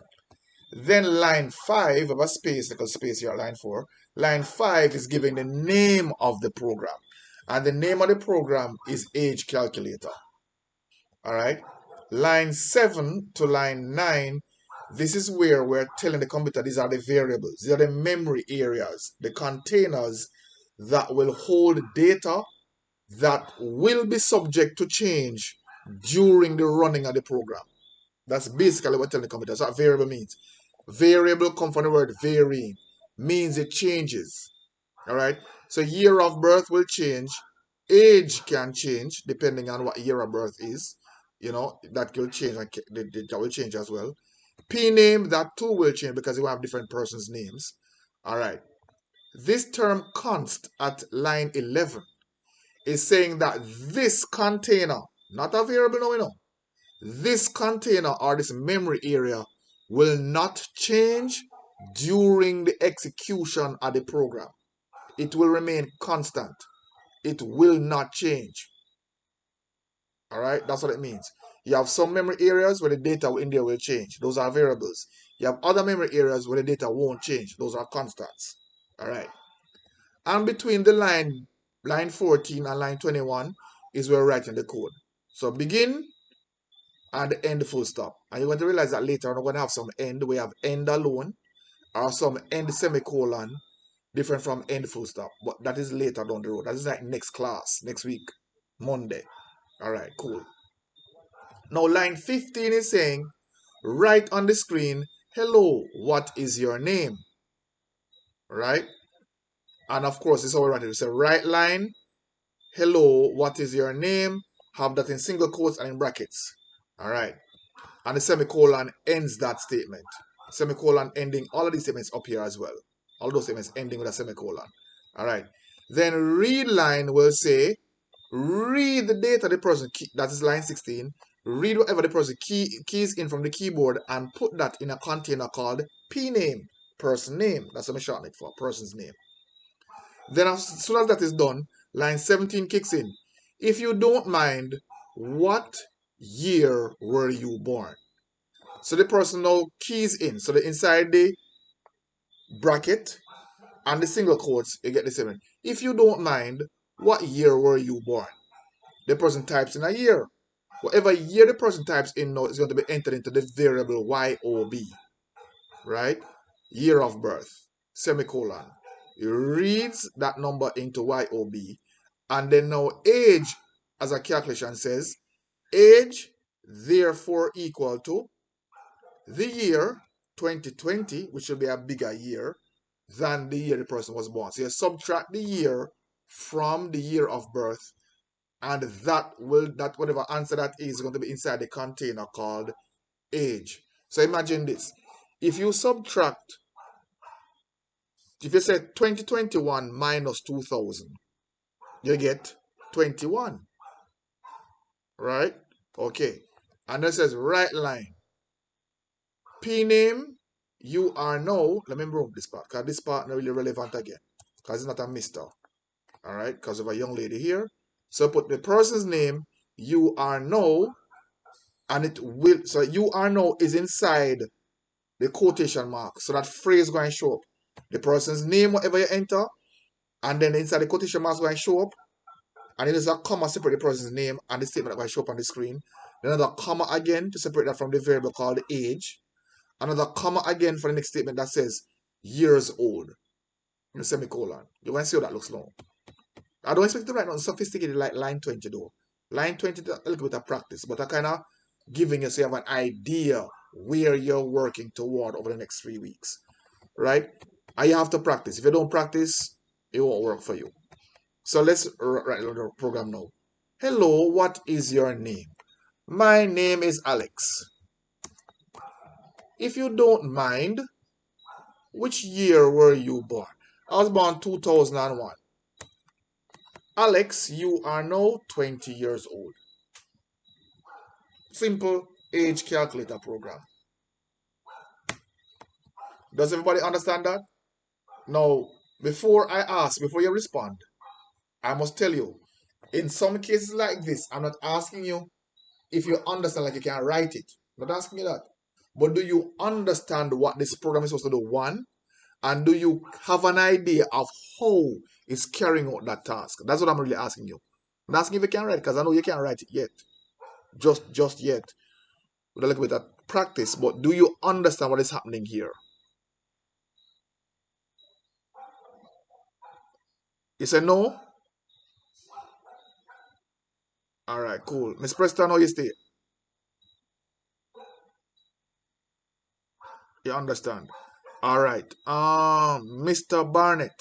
Then line 5, have a space, like a space here, line 4. Line 5 is giving the name of the program. And the name of the program is age calculator. All right. Line 7 to line 9, this is where we're telling the computer these are the variables. These are the memory areas, the containers that will hold data that will be subject to change during the running of the program. That's basically what we're telling the computer. That's what variable means. Variable comes from the word varying, means it changes. All right. So year of birth will change. Age can change depending on what year of birth is. You know, that will change. That will change as well. P name, that too will change because you have different persons' names. All right. This term const at line 11 is saying that this container, not a variable now, you know, this container or this memory area will not change during the execution of the program. It will remain constant. It will not change. All right, that's what it means. You have some memory areas where the data in there will change. Those are variables. You have other memory areas where the data won't change. Those are constants. All right. And between the line 14 and line 21 is where we're writing the code. So begin and end full stop. And you're going to realize that later on we're going to have some end. We have end alone or some end semicolon different from end full stop. But that is later down the road. That is like next class, next week, Monday. All right, cool. Now line 15 is saying, write on the screen, hello, what is your name? Right? And of course, this is how we write it. It's a right line, hello, what is your name? Have that in single quotes and in brackets. All right. And the semicolon ends that statement. Semicolon ending all of these statements up here as well. All those statements ending with a semicolon. All right. Then read line will say, read the data the person, that is line 16, read whatever the person keys in from the keyboard and put that in a container called pname, person name. That's what I'm shortening for, person's name. Then as soon as that is done, line 17 kicks in. If you don't mind, what year were you born? So the person now keys in. So the inside the bracket and the single quotes, you get the same. If you don't mind, what year were you born? The person types in a year. Whatever year the person types in now is going to be entered into the variable YOB, right? Year of birth, semicolon. It reads that number into YOB. And then now age, as a calculation says, age therefore equal to the year 2020, which will be a bigger year than the year the person was born. So you subtract the year from the year of birth, and that whatever answer that is going to be inside the container called age. So imagine this. If you say 2021 minus 2000, you get 21. Right? Okay. And it says right line. P name, you are now, let me remove this part, because this part not really relevant again, because it's not a mister. All right, because of a young lady here. So put the person's name, you are now, and it will, so you are now is inside the quotation mark. So that phrase going to show up. The person's name, whatever you enter, and then inside the quotation mark is going to show up. And then there's a comma separate the person's name and the statement that going to show up on the screen. Then another comma again to separate that from the variable called age. Another comma again for the next statement that says years old. In a semicolon. You want to see how that looks now. I don't expect to write nothing sophisticated like line 20 though. Line 20 is a little bit of practice, but I kind of giving you so you have an idea where you're working toward over the next 3 weeks. right? And you have to practice. If you don't practice, it won't work for you. So let's write the program now. Hello, what is your name? My name is Alex. If you don't mind, which year were you born? I was born 2001. Alex, you are now 20 years old. Simple age calculator program. Does everybody understand that? Now, before you respond, I must tell you, in some cases like this, I'm not asking you if you understand like you can write it. I'm not asking you that. But do you understand what this program is supposed to do? One, and do you have an idea of how it's carrying out that task? That's what I'm really asking you. I'm not asking if you can write, because I know you can't write it yet. Just yet. With a little bit of practice, but do you understand what is happening here? You say no? Alright, cool. Miss Preston, how you stay? You understand? Alright. Mr. Barnett.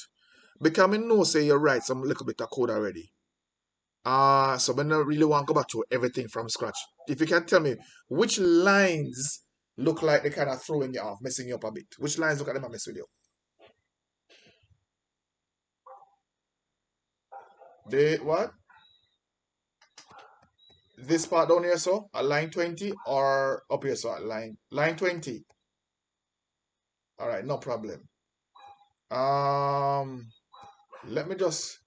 Because I know say you write some little bit of code already. So I don't really want to go back to everything from scratch. If you can tell me which lines look like they kind of throwing you off, messing you up a bit. Which lines look like them mess with you? They what? This part down here, so at line 20, or up here, so at line 20. All right, no problem. Um, let me just,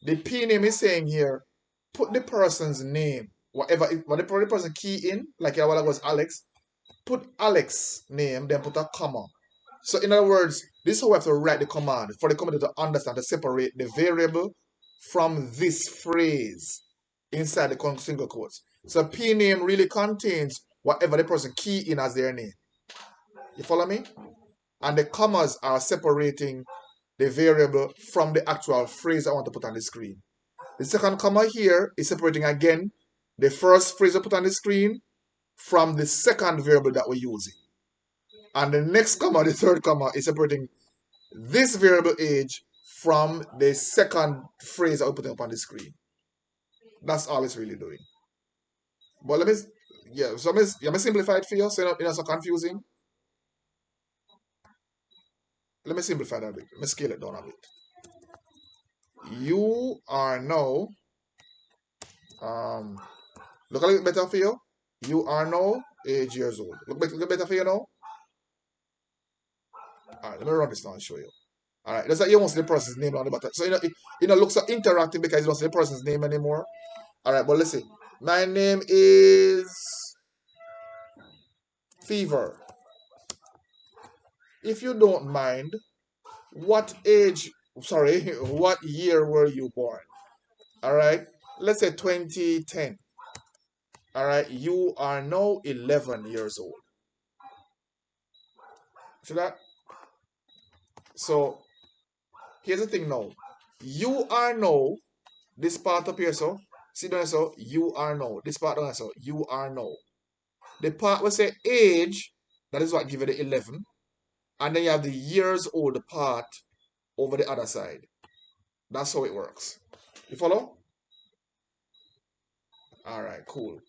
the P name is saying here, put the person's name, whatever the person key in, like a while ago was Alex, put Alex name, then put a comma. So in other words, this is how we have to write the command for the commander to understand, to separate the variable from this phrase inside the single quotes. So P name really contains whatever the person key in as their name. You follow me? And the commas are separating the variable from the actual phrase I want to put on the screen. The second comma here is separating again the first phrase I put on the screen from the second variable that we're using. And the next comma, the third comma, is separating this variable age from the second phrase that we're putting up on the screen. That's all it's really doing. But let me simplify it for you so it's not so confusing. Let me simplify that a bit. Let me scale it down a bit. You are now, look a little better for you. You are now 8 years old. Look better for you now. All right, let me run this now and show you. All right, that's like you won't see the person's name on the bottom. So it looks so interactive because you don't see the person's name anymore. All right, but let's see. My name is Fever. If you don't mind, what what year were you born? All right, let's say 2010. All right, you are now 11 years old. See that? So here's the thing now. You are now, this part up here, so see down so you are now. This part down so you are now. The part we say age, that is what give you the 11. And then you have the years old part over the other side. That's how it works. You follow? All right, cool.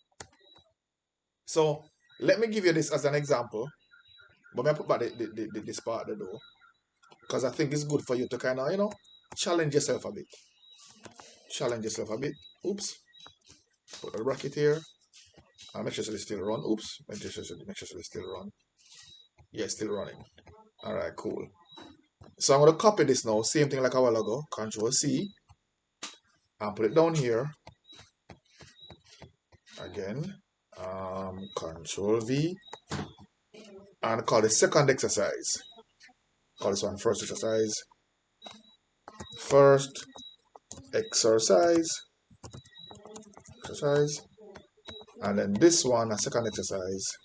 So let me give you this as an example. But I put back this part there though. Because I think it's good for you to kind of, challenge yourself a bit. Challenge yourself a bit. Oops. Put a bracket here. And make sure it's still run. Oops. Make sure it's still run. Yeah, still running. Alright, cool. So I'm going to copy this now. Same thing like a while ago. Control C. And put it down here. Again. Control V. And call the second exercise. Call this one first exercise. First exercise. And then this one, a second exercise.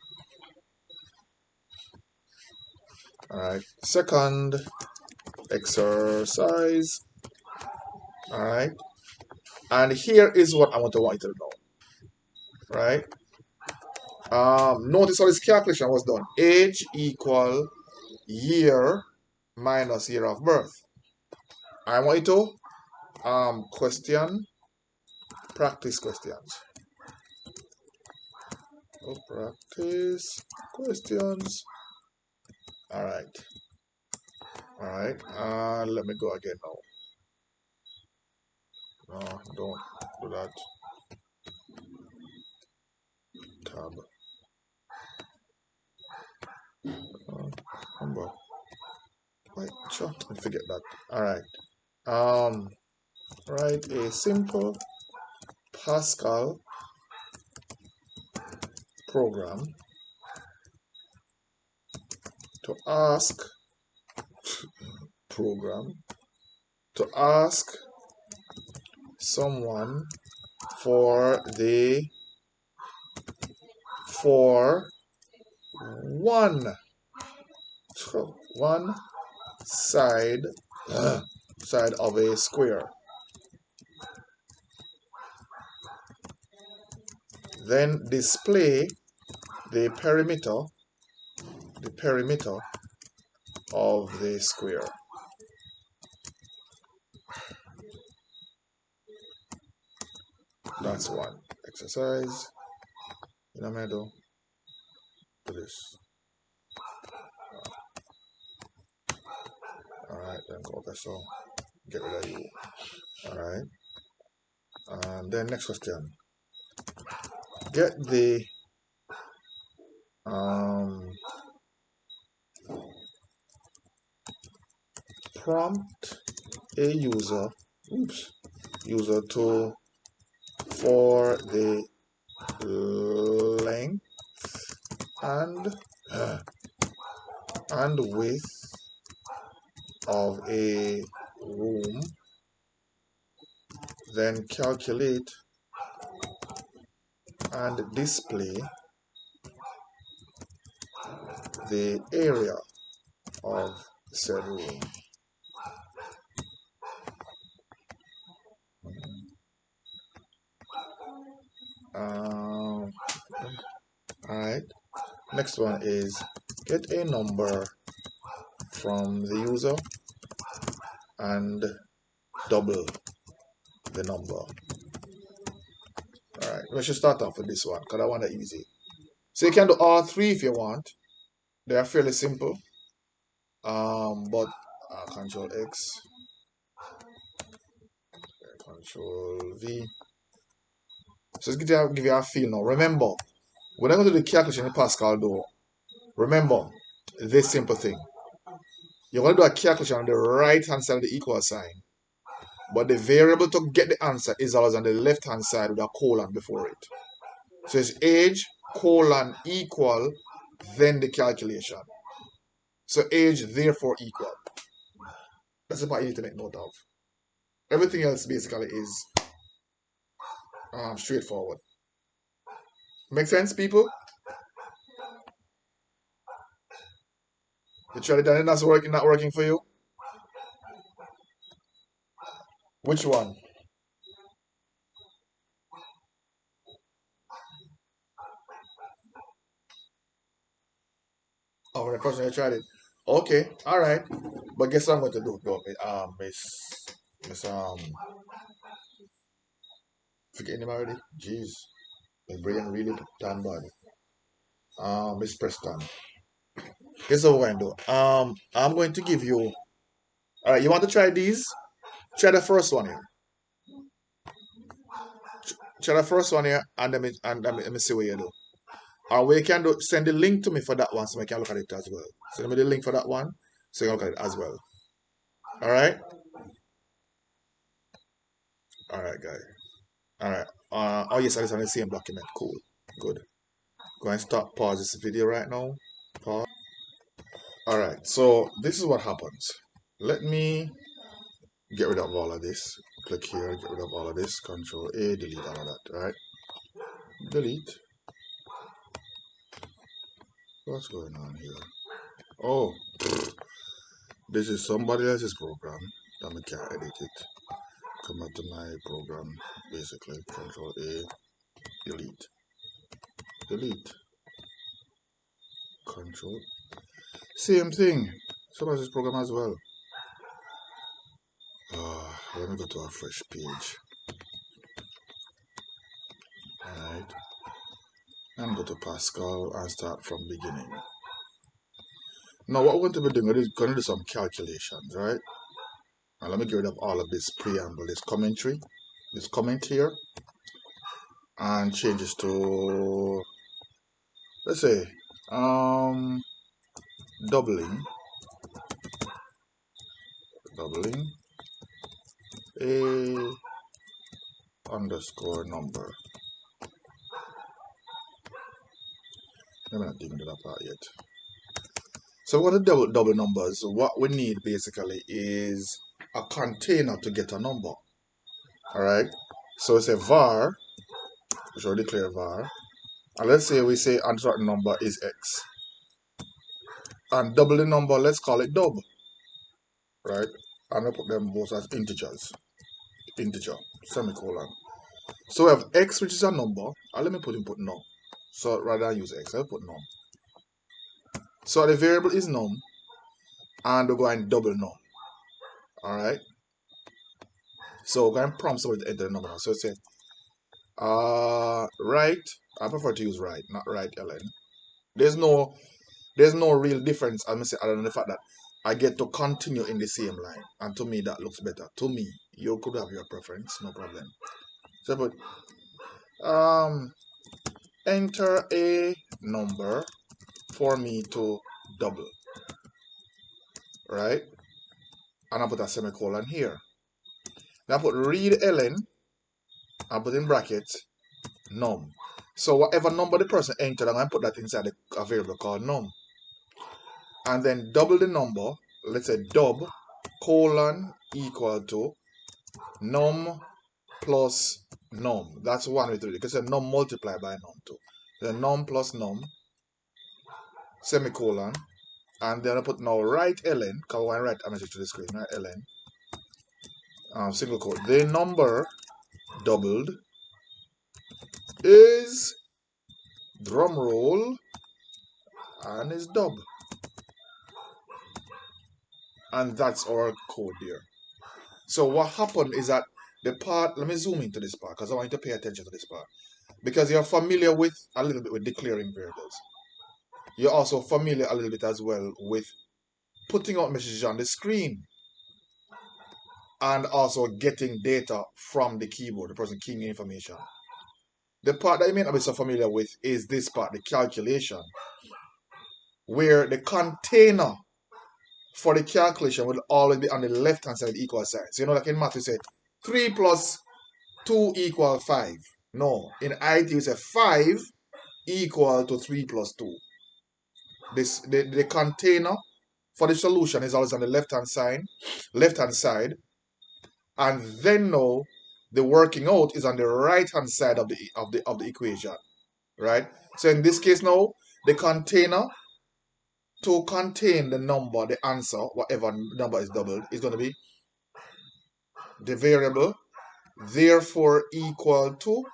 Alright, second exercise. Alright, and here is what I want you to know. Right? Notice how this calculation was done. Age equal year minus year of birth. I want you to practice questions. Practice questions. All right. Let me go again now. No, don't do that. Tab. Number. Wait, sure. I forget that. All right. Write a simple Pascal program to ask someone for one side of a square. Then display the perimeter of the square. That's one exercise. In the middle, do this. Alright, then go okay, so get rid of you. Alright. And then next question. Get the prompt a user to for the length and width of a room, then calculate and display the area of said room. Alright, next one is get a number from the user and double the number. Alright, we should start off with this one because I want it easy. So you can do all three if you want. They are fairly simple. But Control X, Control V. So let's give you a feel now. Remember, when I go to the calculation in Pascal though, remember this simple thing. You're going to do a calculation on the right hand side of the equal sign, but the variable to get the answer is always on the left hand side with a colon before it. So it's age colon equal, then the calculation. So age therefore equal. That's the part you need to make note of. Everything else basically is straightforward. Make sense, people? You tried it and that's not working for you? Which one? Oh, when the first time you tried it. Okay, alright. But guess what I'm going to do though, Miss forgetting him already? Jeez. My brain really done bad. Miss Preston. Guess what we're going to do? I'm going to give you. Alright, you want to try these? Try the first one here. Try the first one here, and let me see what you do. Or we can do send the link to me for that one so we can look at it as well. Send me the link for that one so you can look at it as well. Alright? Alright, guys. Alright. Oh yes, I just on the same document. Cool. Good. Go and stop, pause this video right now. Pause. Alright, so this is what happens. Let me get rid of all of this. Click here, get rid of all of this. Control A, delete all of that. Alright. Delete. What's going on here? Oh, this is somebody else's program. Then I can't edit it. Come back to my program. Basically, Control A, delete. Delete. Control. Same thing. So much this program as well. Let me go to a fresh page. Alright. And go to Pascal and start from beginning. Now what we're going to be doing is going to do some calculations, right? Now let me get rid of all of this preamble, this commentary, this comment here, and change this to, let's say, doubling a underscore number. I'm not digging to that part yet. So we're going to double numbers. What we need basically is a container to get a number. Alright, so we say var, we should declare var, and let's say we say uncertain number is x. And double the number, let's call it dub. Right? I'm going to put them both as integers. Integer, semicolon. So we have x, which is a number, and let me put input num. So rather than use x, I'll put num. So the variable is num, and we're going to double num. Alright? So we're going to prompt somebody to enter the number. So say, write, I prefer to use write, not write ln. There's no real difference, I must say, other than the fact that I get to continue in the same line. And to me, that looks better. To me, you could have your preference, no problem. So put, enter a number for me to double. Right? And I put a semicolon here. Now I put read ln, I put in brackets, num. So whatever number the person entered, I'm going to put that inside a variable called num. And then double the number, let's say dub, colon, equal to num plus num. That's one way to do it. You can say num multiplied by num too. Then num plus num, semicolon. And then I put now write ln, because I want to write a message to the screen, right? Ln, single quote. The number doubled is, drum roll, and is dub. And that's our code there. So what happened is that the part, let me zoom into this part because I want you to pay attention to this part. Because you're familiar with a little bit with declaring variables. You're also familiar a little bit as well with putting out messages on the screen and also getting data from the keyboard, the person keying information. The part that you may not be so familiar with is this part, the calculation, where the container for the calculation will always be on the left hand side of the equal sign. So you know, like in math, you say 3 plus 2 equal 5. No, in IT, you say 5 equal to 3 plus 2. The container for the solution is always on the left hand side, and then now the working out is on the right hand side of the equation, right? So in this case now, the container to contain the number, the answer, whatever number is doubled, is going to be the variable therefore equal to.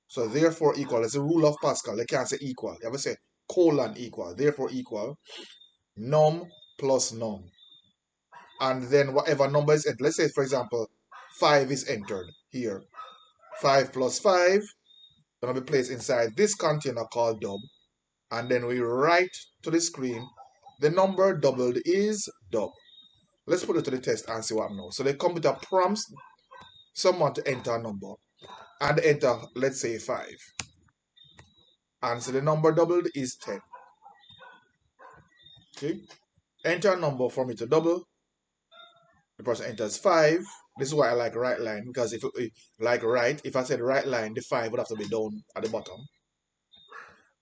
So therefore equal is the rule of Pascal. They can't say equal. You have to say colon equal. Therefore equal num plus num. And then whatever number is entered. Let's say, for example, 5 is entered here. 5 plus 5 going to be placed inside this container called dub. And then we write to the screen, the number doubled is dub. Let's put it to the test and see what happens. So the computer prompts someone to enter a number. And enter, let's say, 5. And so the number doubled is 10. Okay? Enter a number for me to double. The person enters 5. This is why I like right line, because if I said right line, the 5 would have to be down at the bottom.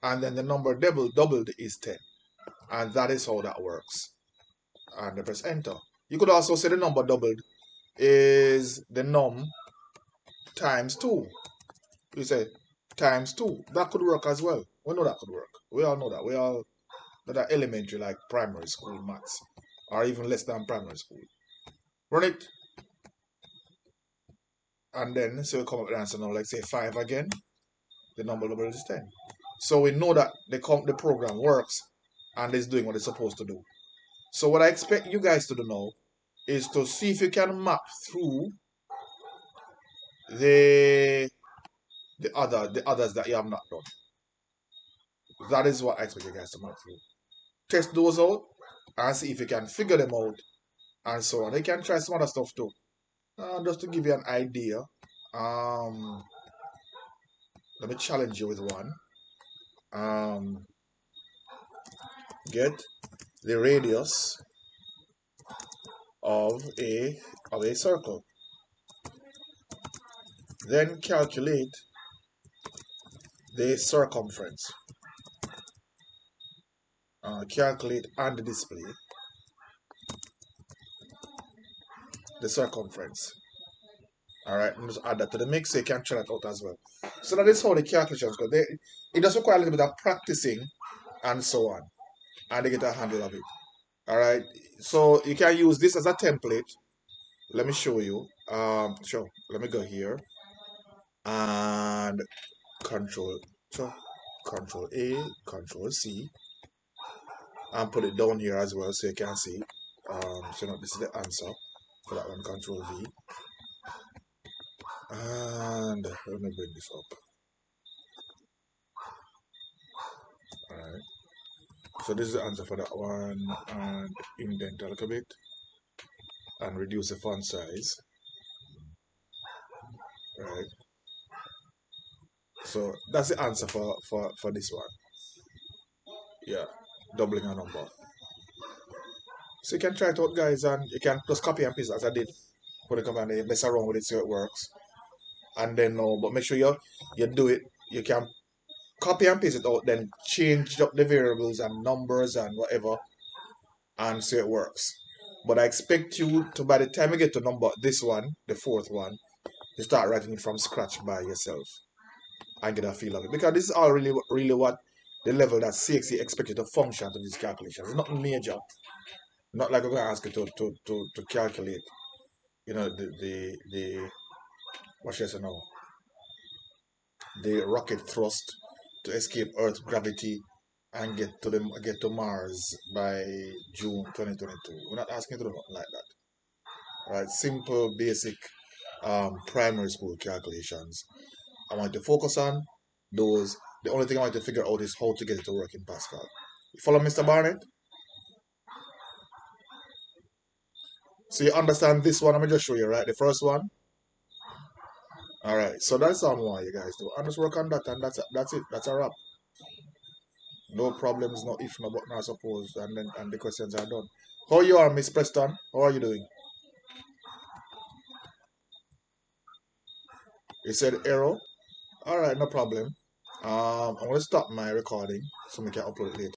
And then the number doubled is 10. And that is how that works. And I press enter. You could also say the number doubled is the num times 2. You say times 2. That could work as well. We know that could work. We all know that. We all know that elementary, like primary school maths, or even less than primary school. Run it. And then, so we come up with the answer now, like say 5 again. The number double is 10. So we know that the program works and is doing what it's supposed to do. So what I expect you guys to do now is to see if you can map through the others that you have not done. That is what I expect you guys to map through. Test those out and see if you can figure them out and so on. You can try some other stuff too. Just to give you an idea, um, let me challenge you with one. Um, get the radius of a circle. Then calculate the circumference. Calculate and display the circumference. Alright, and just add that to the mix so you can try that out as well. So that is how the calculations go. It does require a little bit of practicing and so on. And they get a handle of it. Alright, so you can use this as a template. Let me show you. Sure, let me go here and control so control A, control C, and put it down here as well so you can see. So now this is the answer for that one, control V. And let me bring this up. Alright. So this is the answer for that one, and indent a little bit and reduce the font size. Right. So that's the answer for this one. Yeah. Doubling a number. So you can try it out, guys, and you can just copy and paste as I did. Put a command and mess around with it so it works. And then but make sure you do it. You can copy and paste it out, then change up the variables and numbers and whatever, and so it works. But I expect you to, by the time you get to number this one, the fourth one, you start writing it from scratch by yourself and get a feel of it. Because this is all really what the level that CXC expects you to function to these calculations. It's nothing major. Not like we're going to ask you to calculate, the what should I say now? The rocket thrust to escape Earth gravity and get to Mars by June 2022. We're not asking you to do nothing like that. Right? Simple, basic primary school calculations. I want you to focus on those. The only thing I want you to figure out is how to get it to work in Pascal. You follow Mr. Barnett? So you understand this one? I'm gonna just show you, right? The first one. All right. So that's on why you guys do. And just work on that, and that's it. That's a wrap. No problems, no if, no but, no suppose, and the questions are done. How you are, Miss Preston? How are you doing? You said error. All right, no problem. I'm gonna stop my recording so we can upload it later.